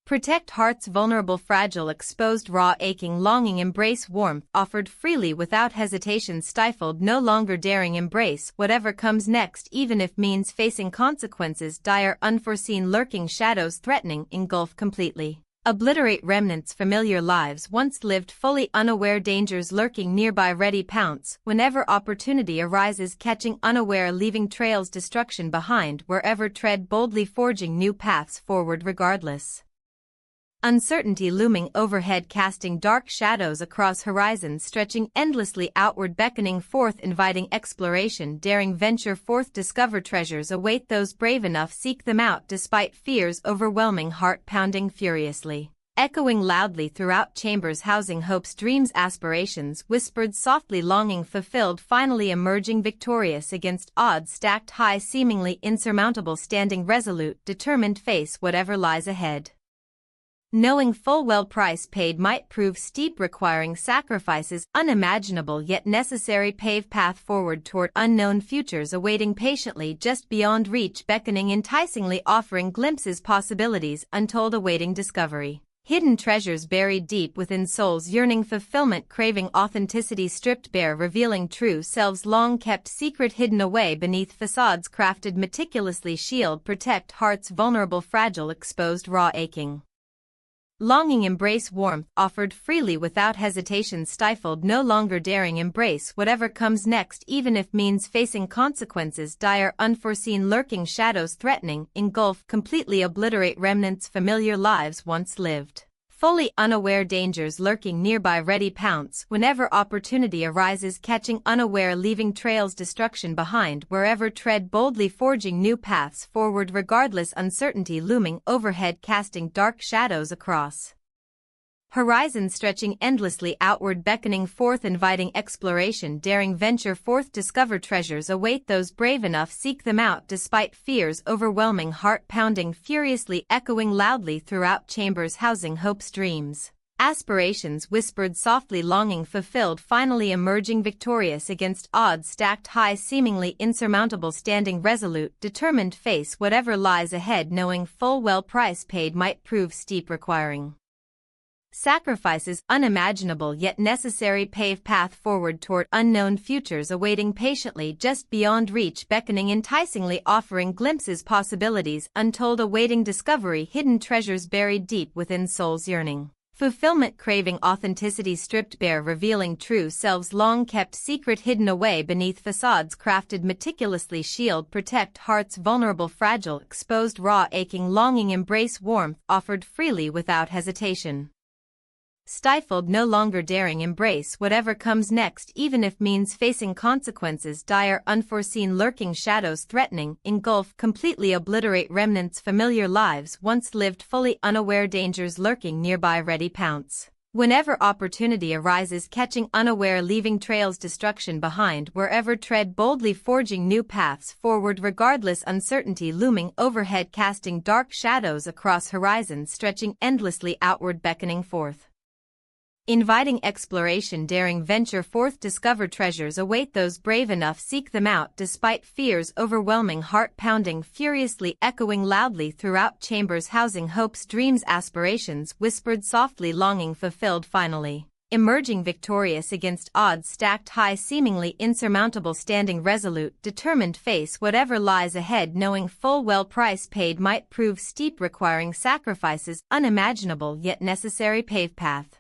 Speaker 1: Protect hearts vulnerable, fragile, exposed, raw, aching, longing, embrace warmth offered freely without hesitation, stifled, no longer daring embrace whatever comes next, even if means facing consequences dire, unforeseen, lurking shadows threatening engulf completely. Obliterate remnants familiar lives once lived fully unaware, dangers lurking nearby ready pounce whenever opportunity arises, catching unaware, leaving trails destruction behind wherever tread boldly, forging new paths forward regardless Uncertainty looming overhead, casting dark shadows across horizons, stretching endlessly outward, beckoning forth, inviting exploration, daring venture forth, discover treasures await those brave enough, seek them out despite fears overwhelming, heart pounding furiously. Echoing loudly throughout chambers housing hopes, dreams, aspirations, whispered softly, longing fulfilled, finally emerging victorious against odds stacked high, seemingly insurmountable, standing resolute, determined, face whatever lies ahead. Knowing full well price paid might prove steep, requiring sacrifices unimaginable yet necessary, pave path forward toward unknown futures awaiting patiently just beyond reach, beckoning enticingly, offering glimpses, possibilities untold awaiting discovery. Hidden treasures buried deep within souls yearning fulfillment, craving authenticity stripped bare, revealing true selves long kept secret, hidden away beneath facades crafted meticulously, shield protect hearts vulnerable, fragile, exposed, raw, aching. Longing embrace warmth offered freely without hesitation, stifled no longer daring embrace whatever comes next, even if means facing consequences dire, unforeseen, lurking shadows threatening, engulf, completely obliterate remnants familiar lives once lived. Fully unaware dangers lurking nearby, ready pounce whenever opportunity arises, catching unaware, leaving trails destruction behind wherever tread boldly, forging new paths forward regardless, uncertainty looming overhead, casting dark shadows across horizons, stretching endlessly outward, beckoning forth, inviting exploration, daring venture forth, discover treasures await those brave enough, seek them out despite fears overwhelming, heart pounding furiously, echoing loudly throughout chambers housing hopes, dreams, aspirations, whispered softly, longing fulfilled, finally emerging victorious against odds stacked high, seemingly insurmountable, standing resolute, determined, face whatever lies ahead, knowing full well price paid might prove steep, requiring sacrifices unimaginable yet necessary, pave path forward toward unknown futures awaiting patiently just beyond reach, beckoning enticingly, offering glimpses, possibilities untold awaiting discovery, hidden treasures buried deep within souls yearning fulfillment, craving authenticity stripped bare, revealing true selves long kept secret, hidden away beneath facades crafted meticulously, shield protect hearts vulnerable, fragile, exposed, raw, aching, longing embrace warmth offered freely without hesitation. Stifled no longer daring embrace whatever comes next, even if means facing consequences dire, unforeseen, lurking shadows threatening, engulf, completely obliterate remnants familiar lives once lived, fully unaware dangers lurking nearby, ready pounce whenever opportunity arises, catching unaware, leaving trails destruction behind wherever tread boldly, forging new paths forward regardless, uncertainty looming overhead, casting dark shadows across horizons, stretching endlessly outward, beckoning forth, inviting exploration, daring venture forth, discover treasures await those brave enough, seek them out despite fears overwhelming, heart pounding furiously, echoing loudly throughout chambers housing hopes, dreams, aspirations, whispered softly, longing fulfilled, finally emerging victorious against odds stacked high, seemingly insurmountable, standing resolute, determined, face whatever lies ahead, knowing full well price paid might prove steep, requiring sacrifices unimaginable yet necessary, pave path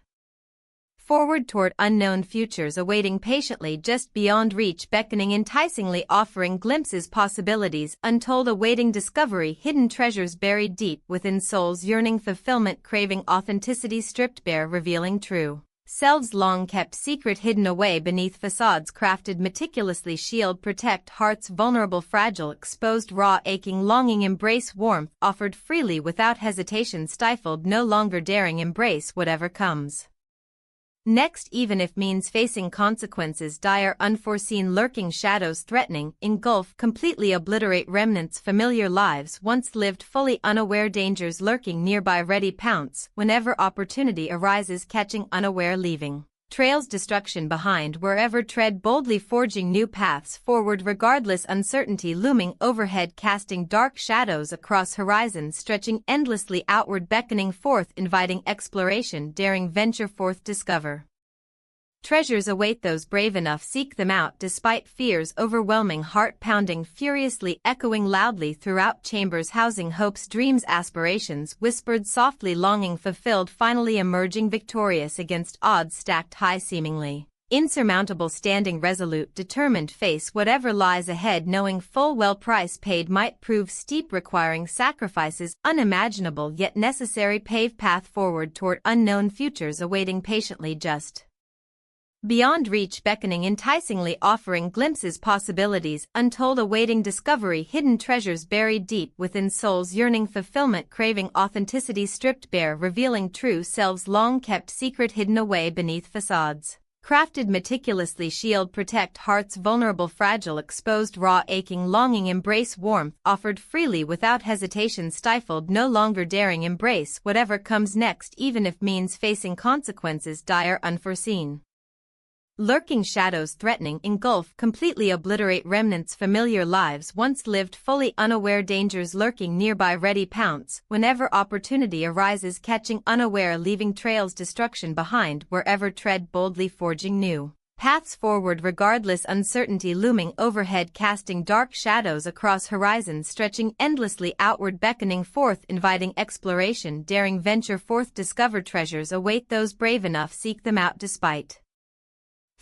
Speaker 1: forward toward unknown futures awaiting patiently just beyond reach, beckoning enticingly, offering glimpses, possibilities untold awaiting discovery, hidden treasures buried deep within souls yearning fulfillment, craving authenticity stripped bare, revealing true selves long kept secret, hidden away beneath facades crafted meticulously, shield protect hearts vulnerable, fragile, exposed, raw, aching, longing embrace warmth offered freely without hesitation, stifled no longer daring embrace whatever comes next, even if means facing consequences dire, unforeseen, lurking shadows threatening, engulf, completely obliterate remnants familiar lives once lived, fully unaware dangers lurking nearby, ready pounce whenever opportunity arises, catching unaware, leaving trails destruction behind wherever tread boldly, forging new paths forward regardless, uncertainty looming overhead, casting dark shadows across horizons, stretching endlessly outward, beckoning forth, inviting exploration, daring venture forth, discover treasures await those brave enough, seek them out despite fears overwhelming, heart pounding furiously, echoing loudly throughout chambers housing hopes, dreams, aspirations, whispered softly, longing fulfilled, finally emerging victorious against odds stacked high, seemingly Insurmountable, standing resolute, determined, face whatever lies ahead, knowing full well price paid might prove steep, requiring sacrifices unimaginable yet necessary, pave path forward toward unknown futures awaiting patiently, just beyond reach, beckoning enticingly, offering glimpses, possibilities untold, awaiting discovery, hidden treasures buried deep within souls yearning fulfillment, craving authenticity, stripped bare, revealing true selves, long kept secret, hidden away beneath facades. Crafted meticulously, shield, protect hearts vulnerable, fragile, exposed, raw, aching, longing, embrace warmth, offered freely without hesitation, stifled, no longer daring, embrace whatever comes next, even if means facing consequences dire, unforeseen. Lurking shadows threatening, engulf, completely obliterate remnants, familiar lives once lived fully unaware, dangers lurking nearby, ready pounce whenever opportunity arises, catching unaware, leaving trails destruction behind wherever tread boldly, forging new paths forward regardless, uncertainty looming overhead, casting dark shadows across horizons, stretching endlessly outward, beckoning forth, inviting exploration, daring venture forth, discover treasures await those brave enough, seek them out despite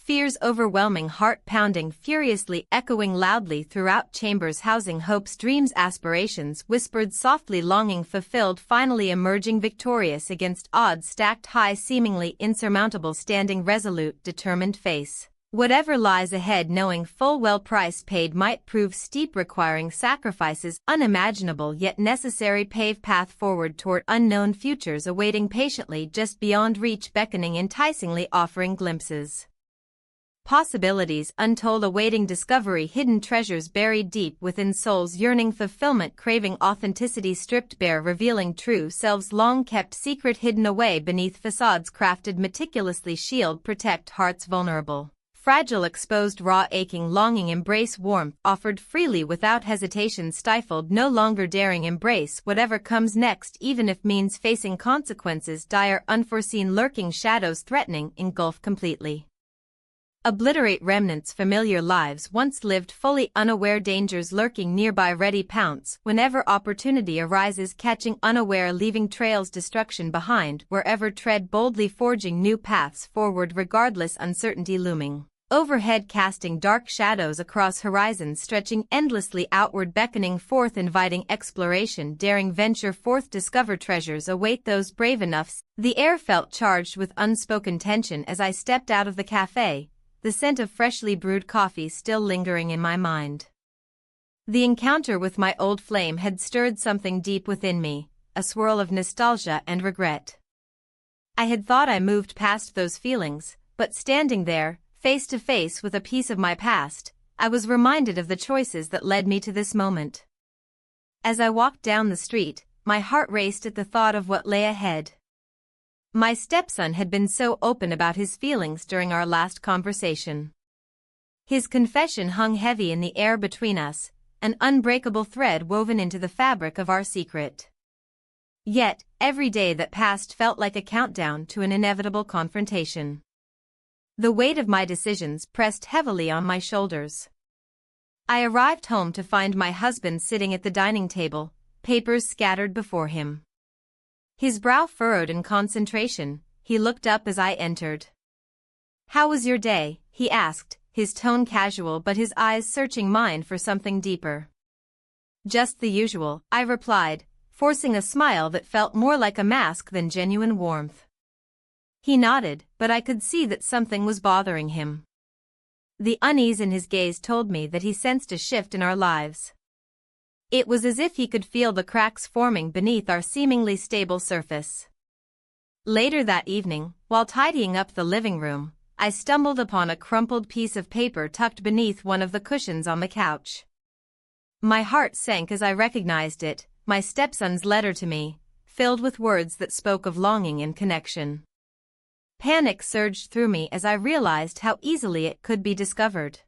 Speaker 1: fears overwhelming, heart pounding, furiously echoing loudly throughout chambers, housing hopes, dreams, aspirations, whispered softly, longing fulfilled, finally emerging victorious against odds stacked high, seemingly insurmountable, standing resolute, determined, face whatever lies ahead, knowing full well price paid might prove steep, requiring sacrifices unimaginable yet necessary, pave path forward toward unknown futures awaiting patiently just beyond reach, beckoning enticingly, offering glimpses, possibilities untold, awaiting discovery, hidden treasures buried deep within souls yearning fulfillment, craving authenticity, stripped bare, revealing true selves, long kept secret, hidden away beneath facades, crafted meticulously, shield, protect hearts vulnerable, fragile, exposed, raw, aching, longing, embrace warmth, offered freely without hesitation, stifled, no longer daring, embrace whatever comes next, even if means facing consequences dire, unforeseen, lurking shadows threatening, engulf, completely obliterate remnants, familiar lives once lived fully unaware, dangers lurking nearby, ready pounce whenever opportunity arises, catching unaware, leaving trails destruction behind wherever tread boldly, forging new paths forward regardless, uncertainty looming overhead, casting dark shadows across horizons, stretching endlessly outward, beckoning forth, inviting exploration, daring venture forth, discover treasures await those brave enough. The air felt charged with unspoken tension as I stepped out of the cafe, the scent of freshly brewed coffee still lingering in my mind. The encounter with my old flame had stirred something deep within me, a swirl of nostalgia and regret. I had thought I moved past those feelings, but standing there, face to face with a piece of my past, I was reminded of the choices that led me to this moment. As I walked down the street, my heart raced at the thought of what lay ahead. My stepson had been so open about his feelings during our last conversation. His confession hung heavy in the air between us, an unbreakable thread woven into the fabric of our secret. Yet, every day that passed felt like a countdown to an inevitable confrontation. The weight of my decisions pressed heavily on my shoulders. I arrived home to find my husband sitting at the dining table, papers scattered before him. His brow furrowed in concentration, he looked up as I entered. "How was your day?" he asked, his tone casual but his eyes searching mine for something deeper. "Just the usual," I replied, forcing a smile that felt more like a mask than genuine warmth. He nodded, but I could see that something was bothering him. The unease in his gaze told me that he sensed a shift in our lives. It was as if he could feel the cracks forming beneath our seemingly stable surface. Later that evening, while tidying up the living room, I stumbled upon a crumpled piece of paper tucked beneath one of the cushions on the couch. My heart sank as I recognized it, my stepson's letter to me, filled with words that spoke of longing and connection. Panic surged through me as I realized how easily it could be discovered.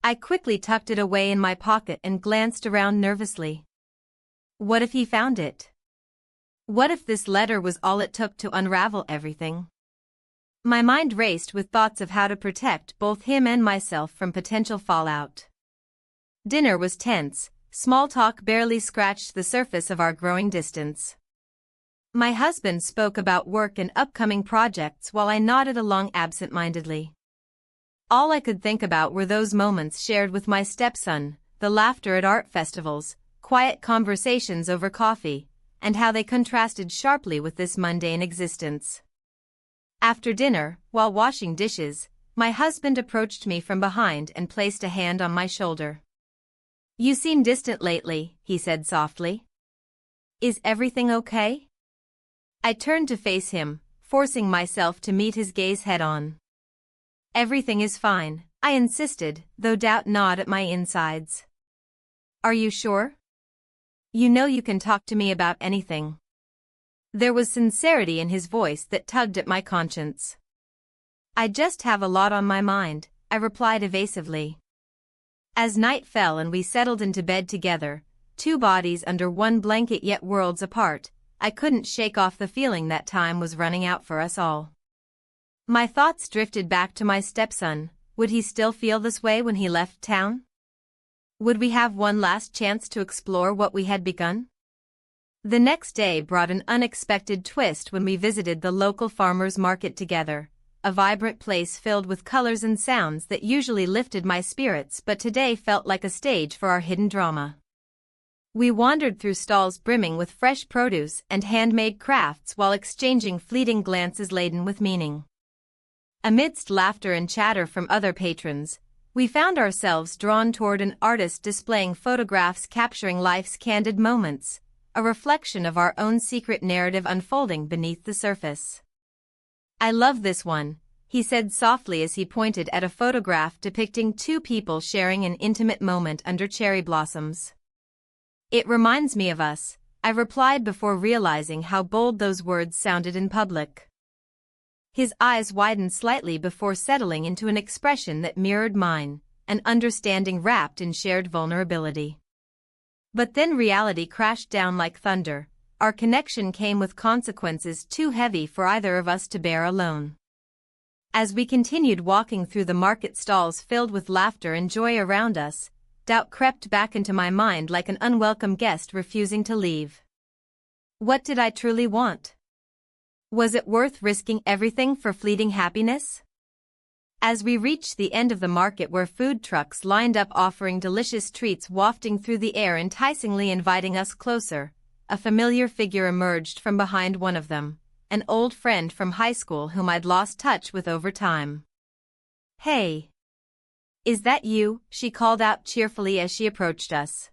Speaker 1: I quickly tucked it away in my pocket and glanced around nervously. What if he found it? What if this letter was all it took to unravel everything? My mind raced with thoughts of how to protect both him and myself from potential fallout. Dinner was tense, small talk barely scratched the surface of our growing distance. My husband spoke about work and upcoming projects while I nodded along absent-mindedly. All I could think about were those moments shared with my stepson, the laughter at art festivals, quiet conversations over coffee, and how they contrasted sharply with this mundane existence. After dinner, while washing dishes, my husband approached me from behind and placed a hand on my shoulder. "You seem distant lately," he said softly. "Is everything okay?" I turned to face him, forcing myself to meet his gaze head-on. "Everything is fine," I insisted, though doubt gnawed at my insides. "Are you sure? You know you can talk to me about anything." There was sincerity in his voice that tugged at my conscience. "I just have a lot on my mind," I replied evasively. As night fell and we settled into bed together, two bodies under one blanket yet worlds apart, I couldn't shake off the feeling that time was running out for us all. My thoughts drifted back to my stepson. Would he still feel this way when he left town? Would we have one last chance to explore what we had begun? The next day brought an unexpected twist when we visited the local farmers' market together, a vibrant place filled with colors and sounds that usually lifted my spirits but today felt like a stage for our hidden drama. We wandered through stalls brimming with fresh produce and handmade crafts while exchanging fleeting glances laden with meaning. Amidst laughter and chatter from other patrons, we found ourselves drawn toward an artist displaying photographs capturing life's candid moments, a reflection of our own secret narrative unfolding beneath the surface. "I love this one," he said softly as he pointed at a photograph depicting two people sharing an intimate moment under cherry blossoms. "It reminds me of us," I replied before realizing how bold those words sounded in public. His eyes widened slightly before settling into an expression that mirrored mine, an understanding wrapped in shared vulnerability. But then reality crashed down like thunder. Our connection came with consequences too heavy for either of us to bear alone. As we continued walking through the market stalls filled with laughter and joy around us, doubt crept back into my mind like an unwelcome guest refusing to leave. What did I truly want? Was it worth risking everything for fleeting happiness? As we reached the end of the market where food trucks lined up offering delicious treats wafting through the air enticingly inviting us closer, a familiar figure emerged from behind one of them, an old friend from high school whom I'd lost touch with over time. "Hey! Is that you?" she called out cheerfully as she approached us.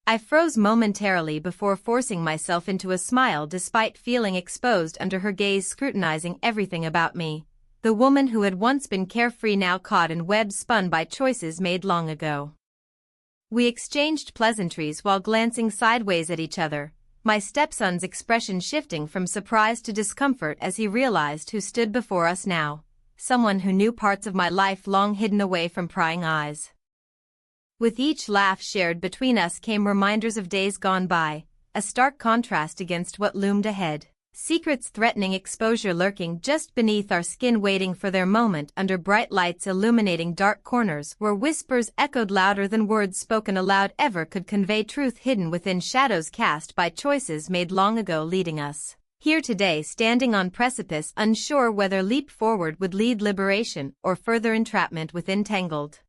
Speaker 1: I froze momentarily before forcing myself into a smile despite feeling exposed under her gaze scrutinizing everything about me, the woman who had once been carefree now caught in webs spun by choices made long ago. We exchanged pleasantries while glancing sideways at each other, my stepson's expression shifting from surprise to discomfort as he realized who stood before us now. Someone who knew parts of my life long hidden away from prying eyes. With each laugh shared between us came reminders of days gone by, a stark contrast against what loomed ahead. Secrets threatening exposure lurking just beneath our skin waiting for their moment under bright lights illuminating dark corners where whispers echoed louder than words spoken aloud ever could convey truth hidden within shadows cast by choices made long ago leading us here today standing on precipice unsure whether leap forward would lead liberation or further entrapment within tangled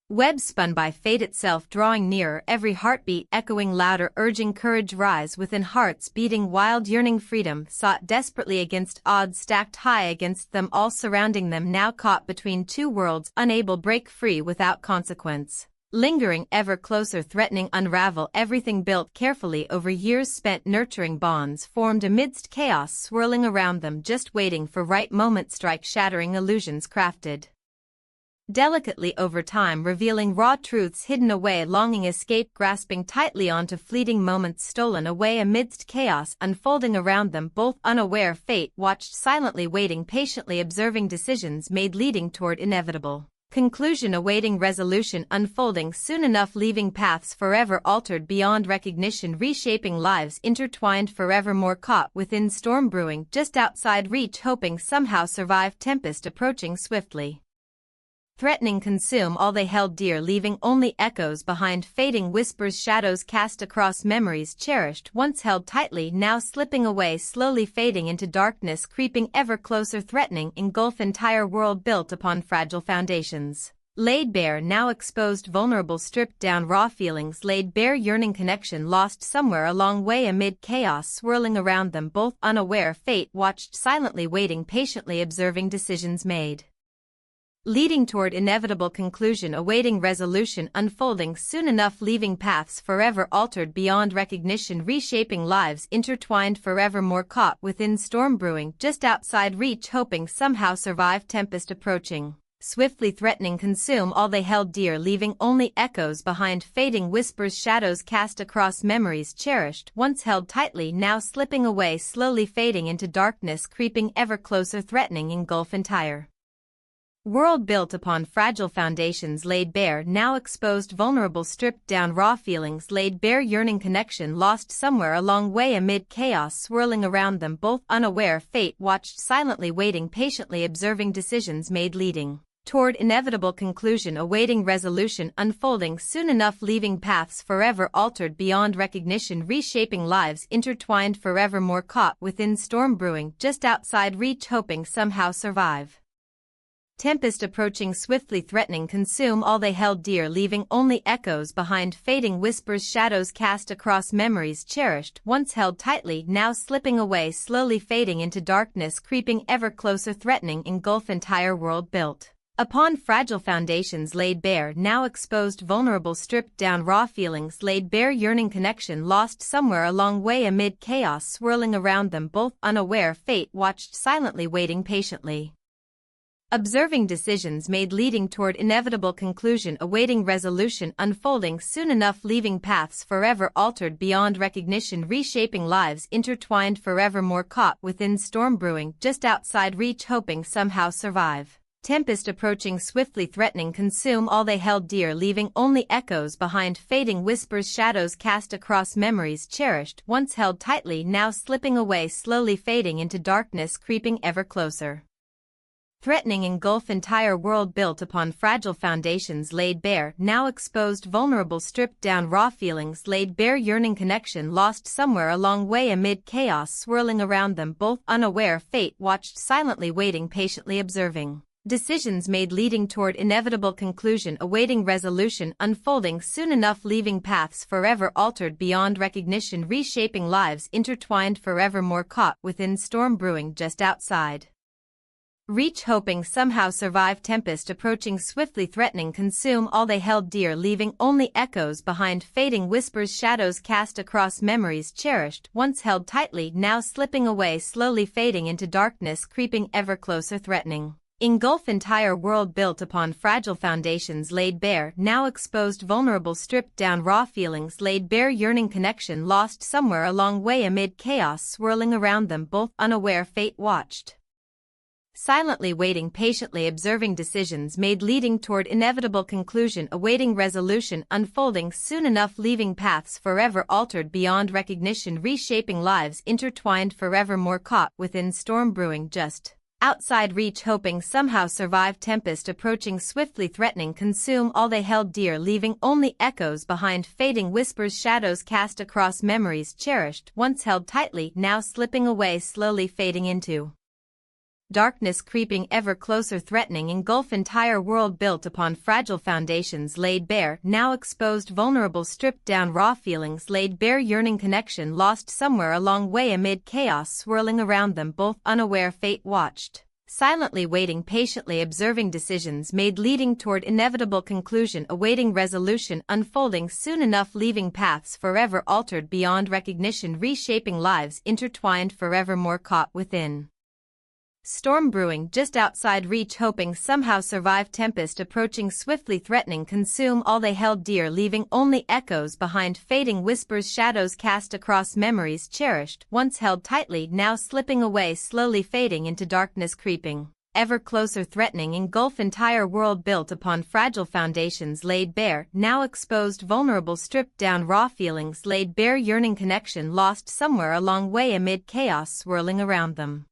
Speaker 1: webs spun by fate itself drawing nearer every heartbeat echoing louder urging courage rise within hearts beating wild yearning freedom sought desperately against odds stacked high against them all surrounding them now caught between two worlds unable break free without consequence. Lingering ever closer threatening unravel everything built carefully over years spent nurturing bonds formed amidst chaos swirling around them just waiting for right moment strike shattering illusions crafted delicately over time revealing raw truths hidden away longing escape grasping tightly onto fleeting moments stolen away amidst chaos unfolding around them both unaware fate watched silently waiting patiently observing decisions made leading toward inevitable conclusion awaiting resolution unfolding soon enough leaving paths forever altered beyond recognition reshaping lives intertwined forevermore caught within storm brewing just outside reach hoping somehow survive tempest approaching swiftly. threatening consume all they held dear, leaving only echoes behind, fading whispers, shadows cast across memories cherished, once held tightly, now slipping away, slowly fading into darkness, creeping ever closer, threatening, engulf entire world built upon fragile foundations. Laid bare, now exposed, vulnerable, stripped down, raw feelings laid bare, yearning, connection lost somewhere a long way amid chaos swirling around them, both unaware. Fate watched silently, waiting patiently, observing decisions made, leading toward inevitable conclusion, awaiting resolution, unfolding soon enough, leaving paths forever altered beyond recognition, reshaping lives intertwined forevermore, caught within storm brewing just outside reach, hoping somehow survive, tempest approaching, swiftly threatening consume all they held dear, leaving only echoes behind, fading whispers, shadows cast across memories cherished, once held tightly, now slipping away, slowly fading into darkness, creeping ever closer, threatening, engulf entire world built upon fragile foundations. Laid bare, now exposed, vulnerable, stripped down, raw feelings laid bare, yearning, connection lost somewhere a long way amid chaos swirling around them, both unaware. Fate watched silently, waiting patiently, observing decisions made, leading toward inevitable conclusion, awaiting resolution, unfolding soon enough, leaving paths forever altered beyond recognition, reshaping lives intertwined forevermore, caught within storm brewing just outside reach, hoping somehow survive. Tempest approaching, swiftly threatening consume all they held dear, leaving only echoes behind, fading whispers, shadows cast across memories cherished, once held tightly, now slipping away, slowly fading into darkness, creeping ever closer, threatening, engulf entire world built upon fragile foundations. Laid bare, now exposed, vulnerable, stripped down, raw feelings laid bare, yearning, connection lost somewhere a long way amid chaos swirling around them, both unaware. Fate watched silently, waiting patiently, observing decisions made, leading toward inevitable conclusion, awaiting resolution, unfolding soon enough, leaving paths forever altered beyond recognition, reshaping lives intertwined forevermore, caught within storm brewing just outside reach, hoping somehow survive. Tempest approaching, swiftly threatening consume all they held dear, leaving only echoes behind, fading whispers, shadows cast across memories cherished, once held tightly, now slipping away, slowly fading into darkness, creeping ever closer, threatening, engulf entire world built upon fragile foundations. Laid bare, now exposed, vulnerable, stripped down, raw feelings laid bare, yearning, connection lost somewhere a long way amid chaos swirling around them, both unaware. Fate watched silently, waiting patiently, observing decisions made, leading toward inevitable conclusion, awaiting resolution, unfolding soon enough, leaving paths forever altered beyond recognition, reshaping lives intertwined forevermore, caught within storm brewing just outside reach, hoping somehow survive. Tempest approaching, swiftly threatening consume all they held dear, leaving only echoes behind, fading whispers, shadows cast across memories cherished, once held tightly, now slipping away, slowly fading into darkness, creeping ever closer, threatening, engulf entire world built upon fragile foundations. Laid bare, now exposed, vulnerable, stripped down, raw feelings laid bare, yearning, connection lost somewhere a long way amid chaos swirling around them, both unaware. Fate watched silently, waiting patiently, observing decisions made, leading toward inevitable conclusion, awaiting resolution, unfolding soon enough, leaving paths forever altered beyond recognition, reshaping lives intertwined forevermore, caught within storm brewing just outside reach, hoping somehow survive. Tempest approaching, swiftly threatening consume all they held dear, leaving only echoes behind, fading whispers, shadows cast across memories cherished, once held tightly, now slipping away, slowly fading into darkness, creeping ever closer, threatening, engulf entire world built upon fragile foundations. Laid bare, now exposed, vulnerable, stripped down, raw feelings laid bare, yearning, connection lost somewhere a long way amid chaos swirling around them, both unaware. Fate watched silently, waiting patiently, observing decisions made, leading toward inevitable conclusion, awaiting resolution, unfolding soon enough, leaving paths forever altered beyond recognition, reshaping lives intertwined forevermore, caught within storm brewing just outside reach, hoping somehow survive. Tempest approaching, swiftly threatening consume all they held dear, leaving only echoes behind, fading whispers, shadows cast across memories cherished, once held tightly, now slipping away, slowly fading into darkness, creeping ever closer, threatening, engulf entire world built upon fragile foundations. Laid bare, now exposed, vulnerable, stripped down, raw feelings laid bare, yearning, connection lost somewhere a long way amid chaos swirling around them,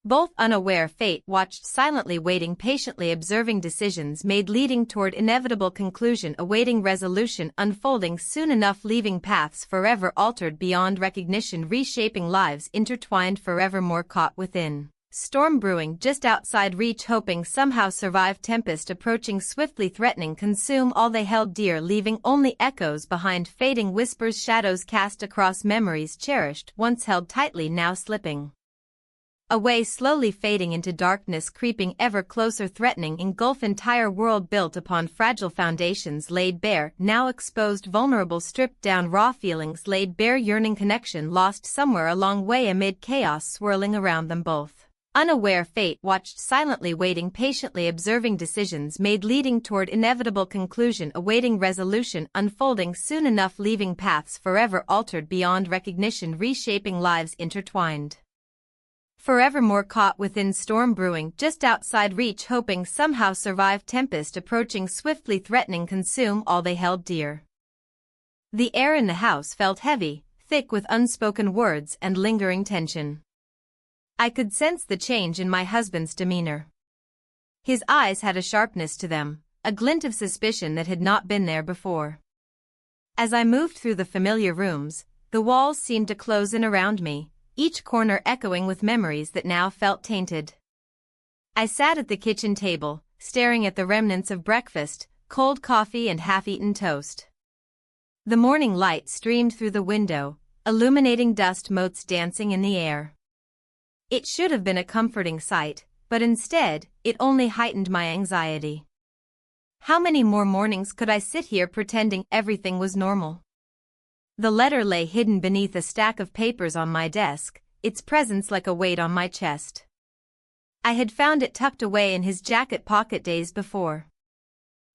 Speaker 1: Both unaware, fate watched silently, waiting, patiently observing decisions made, leading toward inevitable conclusion, awaiting resolution, unfolding soon enough, leaving paths forever altered beyond recognition, reshaping lives intertwined, forevermore caught within. Storm brewing just outside reach, hoping somehow survive, tempest approaching swiftly, threatening consume all they held dear, leaving only echoes behind, fading whispers, shadows cast across memories cherished, once held tightly, now slipping away, slowly fading into darkness, creeping ever closer, threatening engulf entire world built upon fragile foundations, laid bare, now exposed, vulnerable, stripped down, raw feelings laid bare, yearning connection lost somewhere along way amid chaos swirling around them both. Unaware, fate watched silently, waiting, patiently observing decisions made, leading toward inevitable conclusion, awaiting resolution, unfolding soon enough, leaving paths forever altered beyond recognition, reshaping lives intertwined. Forevermore caught within, storm brewing just outside reach, hoping somehow survive, tempest approaching swiftly, threatening consume all they held dear. The air in the house felt heavy, thick with unspoken words and lingering tension. I could sense the change in my husband's demeanor. His eyes had a sharpness to them, a glint of suspicion that had not been there before. As I moved through the familiar rooms, the walls seemed to close in around me, each corner echoing with memories that now felt tainted. I sat at the kitchen table, staring at the remnants of breakfast, cold coffee and half-eaten toast. The morning light streamed through the window, illuminating dust motes dancing in the air. It should have been a comforting sight, but instead, it only heightened my anxiety. How many more mornings could I sit here pretending everything was normal? The letter lay hidden beneath a stack of papers on my desk, its presence like a weight on my chest. I had found it tucked away in his jacket pocket days before.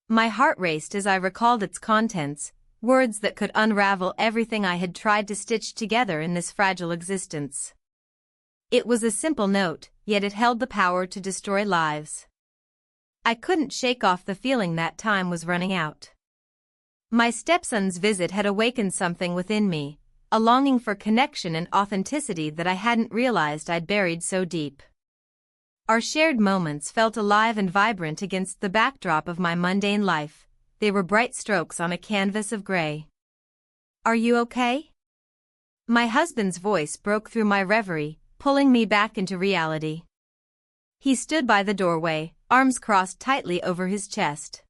Speaker 1: My heart raced as I recalled its contents, words that could unravel everything I had tried to stitch together in this fragile existence. It was a simple note, yet it held the power to destroy lives. I couldn't shake off the feeling that time was running out. My stepson's visit had awakened something within me, a longing for connection and authenticity that I hadn't realized I'd buried so deep. Our shared moments felt alive and vibrant against the backdrop of my mundane life. They were bright strokes on a canvas of gray. "Are you okay?" My husband's voice broke through my reverie, pulling me back into reality. He stood by the doorway, arms crossed tightly over his chest.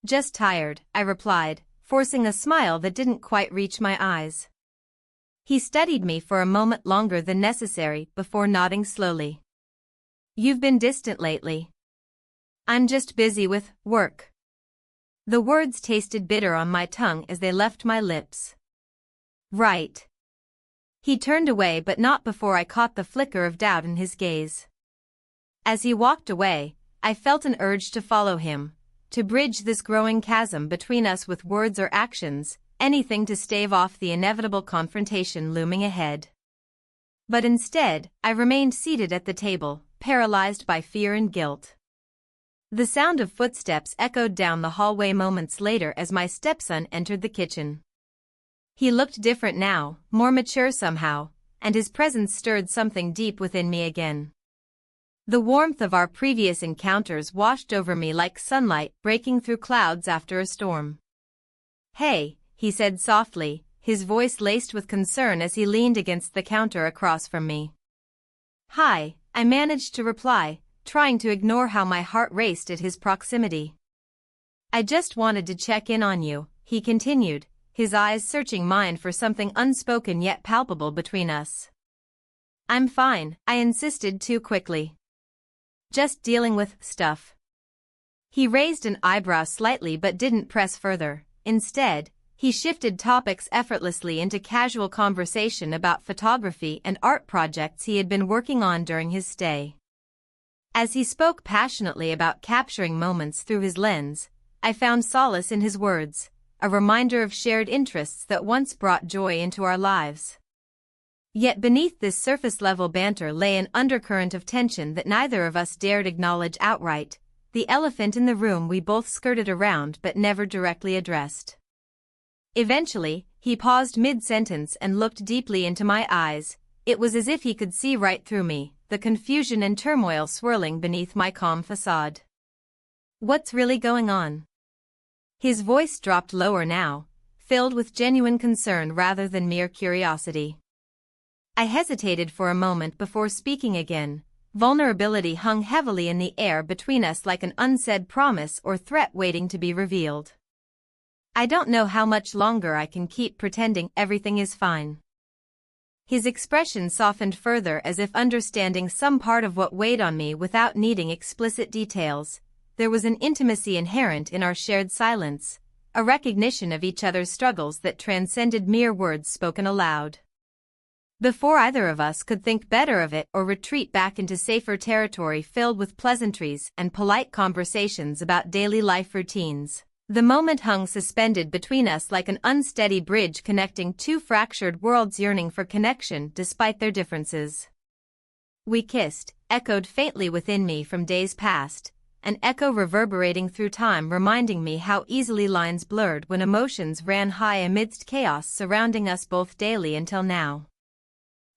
Speaker 1: "Just tired," I replied, forcing a smile that didn't quite reach my eyes. He studied me for a moment longer than necessary before nodding slowly. "You've been distant lately." "I'm just busy with work." The words tasted bitter on my tongue as they left my lips. "Right." He turned away, but not before I caught the flicker of doubt in his gaze. As he walked away, I felt an urge to follow him, to bridge this growing chasm between us with words or actions, anything to stave off the inevitable confrontation looming ahead. But instead, I remained seated at the table, paralyzed by fear and guilt. The sound of footsteps echoed down the hallway moments later as my stepson entered the kitchen. He looked different now, more mature somehow, and his presence stirred something deep within me again. The warmth of our previous encounters washed over me like sunlight breaking through clouds after a storm. "Hey," he said softly, his voice laced with concern as he leaned against the counter across from me. "Hi," I managed to reply, trying to ignore how my heart raced at his proximity. "I just wanted to check in on you," he continued, his eyes searching mine for something unspoken yet palpable between us. "I'm fine," I insisted too quickly. "Just dealing with stuff." He raised an eyebrow slightly but didn't press further. Instead, he shifted topics effortlessly into casual conversation about photography and art projects he had been working on during his stay. As he spoke passionately about capturing moments through his lens, I found solace in his words, a reminder of shared interests that once brought joy into our lives. Yet beneath this surface-level banter lay an undercurrent of tension that neither of us dared acknowledge outright, the elephant in the room we both skirted around but never directly addressed. Eventually, he paused mid-sentence and looked deeply into my eyes, It was as if he could see right through me, the confusion and turmoil swirling beneath my calm facade. "What's really going on?" His voice dropped lower now, filled with genuine concern rather than mere curiosity. I hesitated for a moment before speaking again. Vulnerability hung heavily in the air between us like an unsaid promise or threat waiting to be revealed. "I don't know how much longer I can keep pretending everything is fine." His expression softened further as if understanding some part of what weighed on me without needing explicit details. There was an intimacy inherent in our shared silence, a recognition of each other's struggles that transcended mere words spoken aloud. Before either of us could think better of it or retreat back into safer territory filled with pleasantries and polite conversations about daily life routines, the moment hung suspended between us like an unsteady bridge connecting two fractured worlds yearning for connection despite their differences. "We kissed," echoed faintly within me from days past, an echo reverberating through time reminding me how easily lines blurred when emotions ran high amidst chaos surrounding us both daily until now.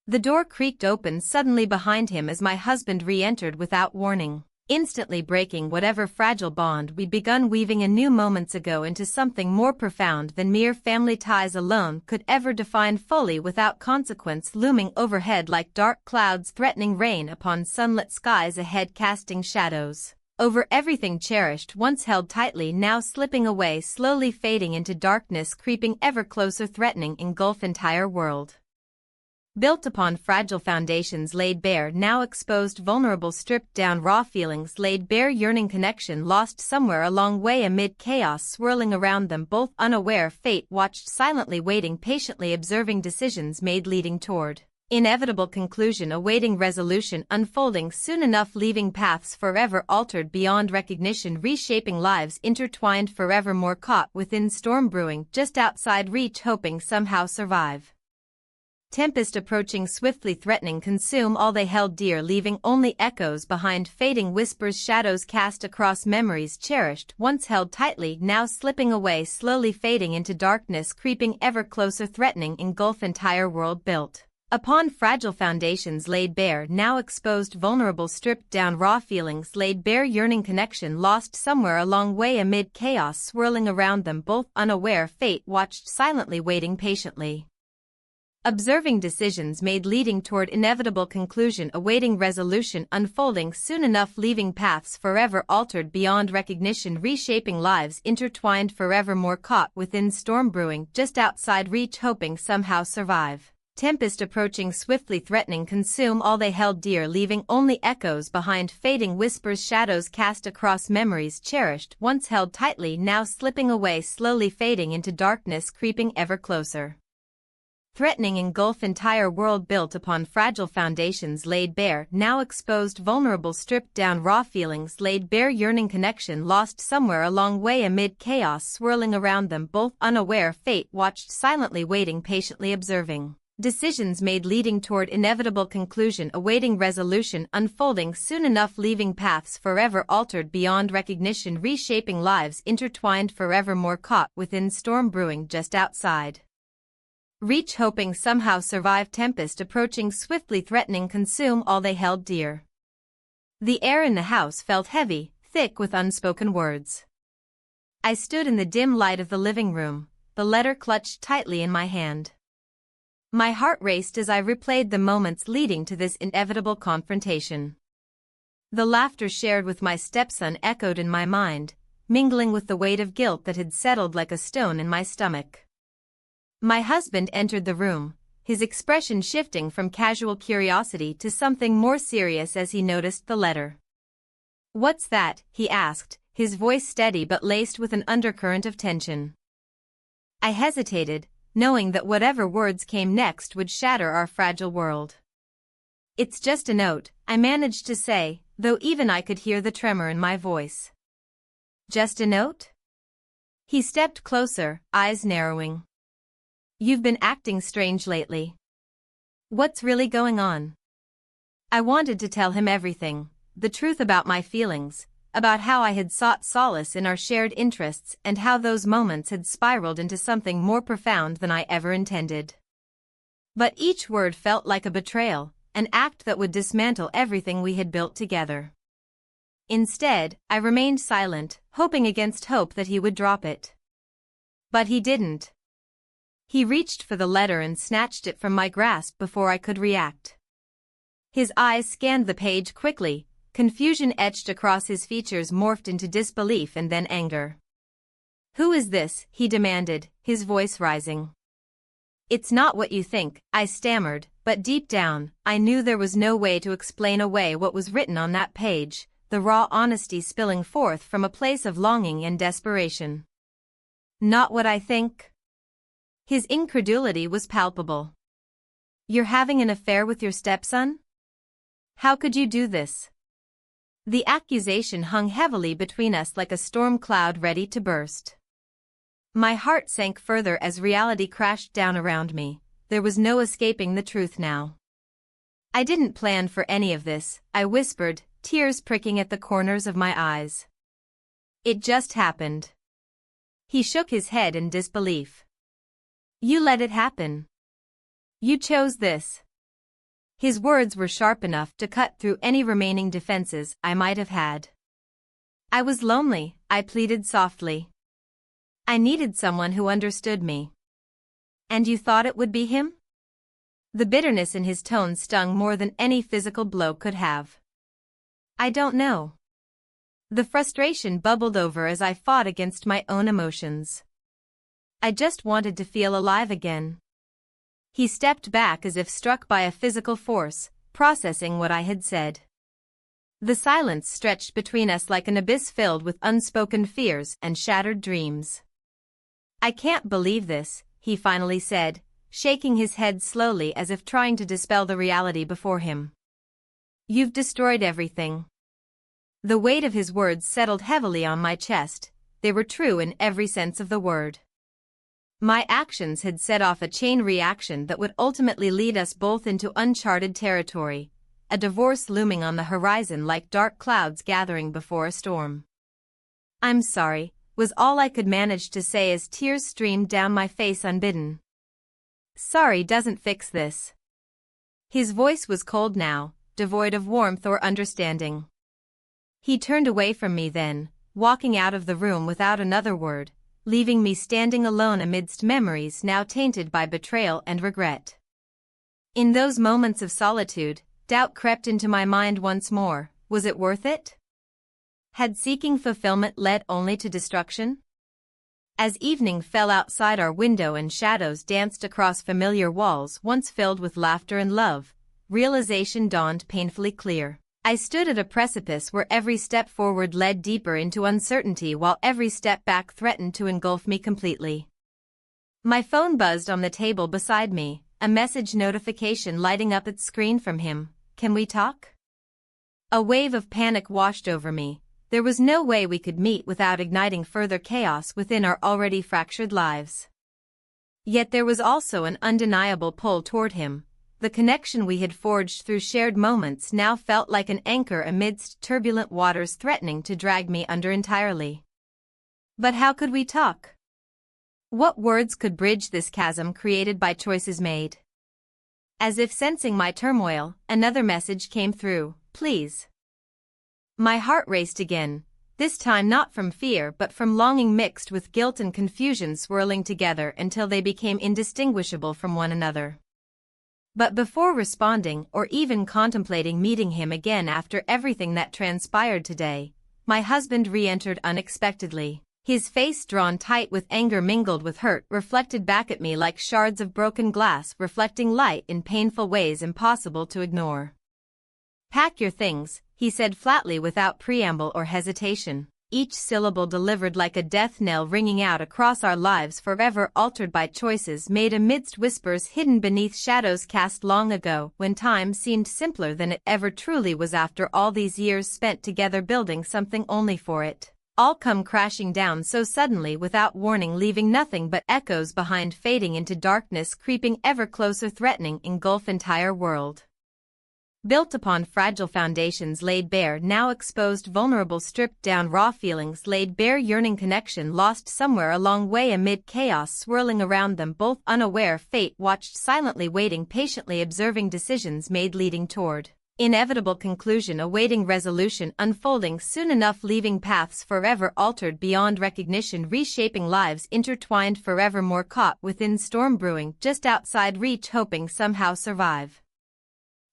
Speaker 1: The door creaked open suddenly behind him as my husband re-entered without warning, instantly breaking whatever fragile bond we'd begun weaving anew moments ago into something more profound than mere family ties alone could ever define fully without consequence looming overhead like dark clouds threatening rain upon sunlit skies ahead casting shadows over everything cherished once held tightly now slipping away slowly fading into darkness creeping ever closer threatening engulf entire world. Built upon fragile foundations laid bare now exposed vulnerable stripped down raw feelings laid bare yearning connection lost somewhere along way amid chaos swirling around them both unaware fate watched silently waiting patiently observing decisions made leading toward inevitable conclusion awaiting resolution unfolding soon enough leaving paths forever altered beyond recognition reshaping lives intertwined forevermore caught within storm brewing just outside reach hoping somehow survive. Tempest approaching swiftly threatening consume all they held dear leaving only echoes behind fading whispers shadows cast across memories cherished once held tightly now slipping away slowly fading into darkness creeping ever closer threatening engulf entire world built upon fragile foundations laid bare now exposed vulnerable stripped down raw feelings laid bare yearning connection lost somewhere along way amid chaos swirling around them both unaware fate watched silently waiting patiently observing decisions made leading toward inevitable conclusion awaiting resolution unfolding soon enough leaving paths forever altered beyond recognition reshaping lives intertwined forevermore caught within storm brewing just outside reach hoping somehow survive. Tempest approaching swiftly threatening consume all they held dear leaving only echoes behind fading whispers shadows cast across memories cherished once held tightly now slipping away slowly fading into darkness creeping ever closer. Threatening engulf entire world built upon fragile foundations laid bare now exposed vulnerable stripped down raw feelings laid bare yearning connection lost somewhere along way amid chaos swirling around them both unaware fate watched silently waiting patiently observing decisions made leading toward inevitable conclusion awaiting resolution unfolding soon enough leaving paths forever altered beyond recognition reshaping lives intertwined forevermore caught within storm brewing just outside reach hoping somehow survive tempest approaching swiftly threatening consume all they held dear. The air in the house felt heavy, thick with unspoken words. I stood in the dim light of the living room, the letter clutched tightly in my hand. My heart raced as I replayed the moments leading to this inevitable confrontation. The laughter shared with my stepson echoed in my mind, mingling with the weight of guilt that had settled like a stone in my stomach. My husband entered the room, his expression shifting from casual curiosity to something more serious as he noticed the letter. "What's that?" he asked, his voice steady but laced with an undercurrent of tension. I hesitated, knowing that whatever words came next would shatter our fragile world. "It's just a note," I managed to say, though even I could hear the tremor in my voice. "Just a note?" He stepped closer, eyes narrowing. "You've been acting strange lately. What's really going on?" I wanted to tell him everything, the truth about my feelings, about how I had sought solace in our shared interests and how those moments had spiraled into something more profound than I ever intended. But each word felt like a betrayal, an act that would dismantle everything we had built together. Instead, I remained silent, hoping against hope that he would drop it. But he didn't. He reached for the letter and snatched it from my grasp before I could react. His eyes scanned the page quickly, confusion etched across his features, morphed into disbelief and then anger. "Who is this?" he demanded, his voice rising. "It's not what you think," I stammered, but deep down, I knew there was no way to explain away what was written on that page, the raw honesty spilling forth from a place of longing and desperation. "Not what I think?" His incredulity was palpable. "You're having an affair with your stepson? How could you do this?" The accusation hung heavily between us like a storm cloud ready to burst. My heart sank further as reality crashed down around me. There was no escaping the truth now. "I didn't plan for any of this," I whispered, tears pricking at the corners of my eyes. "It just happened." He shook his head in disbelief. "You let it happen. You chose this." His words were sharp enough to cut through any remaining defenses I might have had. "I was lonely," I pleaded softly. "I needed someone who understood me." "And you thought it would be him?" The bitterness in his tone stung more than any physical blow could have. "I don't know." The frustration bubbled over as I fought against my own emotions. "I just wanted to feel alive again." He stepped back as if struck by a physical force, processing what I had said. The silence stretched between us like an abyss filled with unspoken fears and shattered dreams. "I can't believe this," he finally said, shaking his head slowly as if trying to dispel the reality before him. "You've destroyed everything." The weight of his words settled heavily on my chest. They were true in every sense of the word. My actions had set off a chain reaction that would ultimately lead us both into uncharted territory, a divorce looming on the horizon like dark clouds gathering before a storm. "I'm sorry," was all I could manage to say as tears streamed down my face unbidden. "Sorry doesn't fix this." His voice was cold now, devoid of warmth or understanding. He turned away from me then, walking out of the room without another word, leaving me standing alone amidst memories now tainted by betrayal and regret. In those moments of solitude, doubt crept into my mind once more. Was it worth it? Had seeking fulfillment led only to destruction? As evening fell outside our window and shadows danced across familiar walls once filled with laughter and love, realization dawned painfully clear. I stood at a precipice where every step forward led deeper into uncertainty while every step back threatened to engulf me completely. My phone buzzed on the table beside me, a message notification lighting up its screen from him. "Can we talk?" A wave of panic washed over me. There was no way we could meet without igniting further chaos within our already fractured lives. Yet there was also an undeniable pull toward him. The connection we had forged through shared moments now felt like an anchor amidst turbulent waters threatening to drag me under entirely. But how could we talk? What words could bridge this chasm created by choices made? As if sensing my turmoil, another message came through. "Please." My heart raced again, this time not from fear but from longing mixed with guilt and confusion swirling together until they became indistinguishable from one another. But before responding or even contemplating meeting him again after everything that transpired today, my husband re-entered unexpectedly. His face drawn tight with anger mingled with hurt reflected back at me like shards of broken glass reflecting light in painful ways impossible to ignore. "Pack your things," he said flatly without preamble or hesitation, each syllable delivered like a death knell ringing out across our lives forever altered by choices made amidst whispers hidden beneath shadows cast long ago when time seemed simpler than it ever truly was after all these years spent together building something only for it. All come crashing down so suddenly without warning leaving nothing but echoes behind fading into darkness creeping ever closer threatening engulf entire world. Built upon fragile foundations laid bare, now exposed, vulnerable, stripped down, raw feelings laid bare, yearning, connection lost somewhere along way amid chaos swirling around them, both unaware. Fate watched silently, waiting, patiently observing, decisions made leading toward inevitable conclusion, awaiting resolution, unfolding soon enough, leaving paths forever altered beyond recognition, reshaping lives intertwined forevermore, caught within storm brewing just outside reach, hoping somehow survive.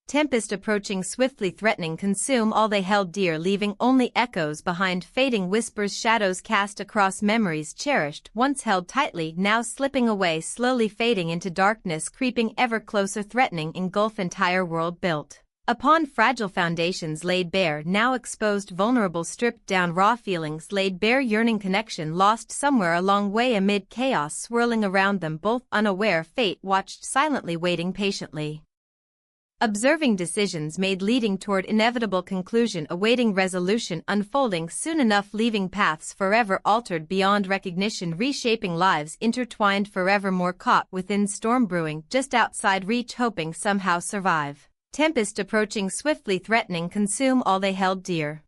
Speaker 1: Tempest approaching swiftly, threatening, consume all they held dear, leaving only echoes behind, fading whispers, shadows cast across memories cherished, once held tightly, now slipping away, slowly fading into darkness, creeping ever closer, threatening, engulf entire world built upon fragile foundations laid bare, now exposed, vulnerable, stripped down, raw feelings laid bare, yearning, connection lost somewhere along way amid chaos swirling around them, both unaware. Fate watched silently, waiting, patiently observing, decisions made leading toward inevitable conclusion, awaiting resolution, unfolding soon enough, leaving paths forever altered beyond recognition, reshaping lives intertwined forevermore, caught within storm brewing just outside reach, hoping somehow survive. Tempest approaching swiftly, threatening, consume all they held dear.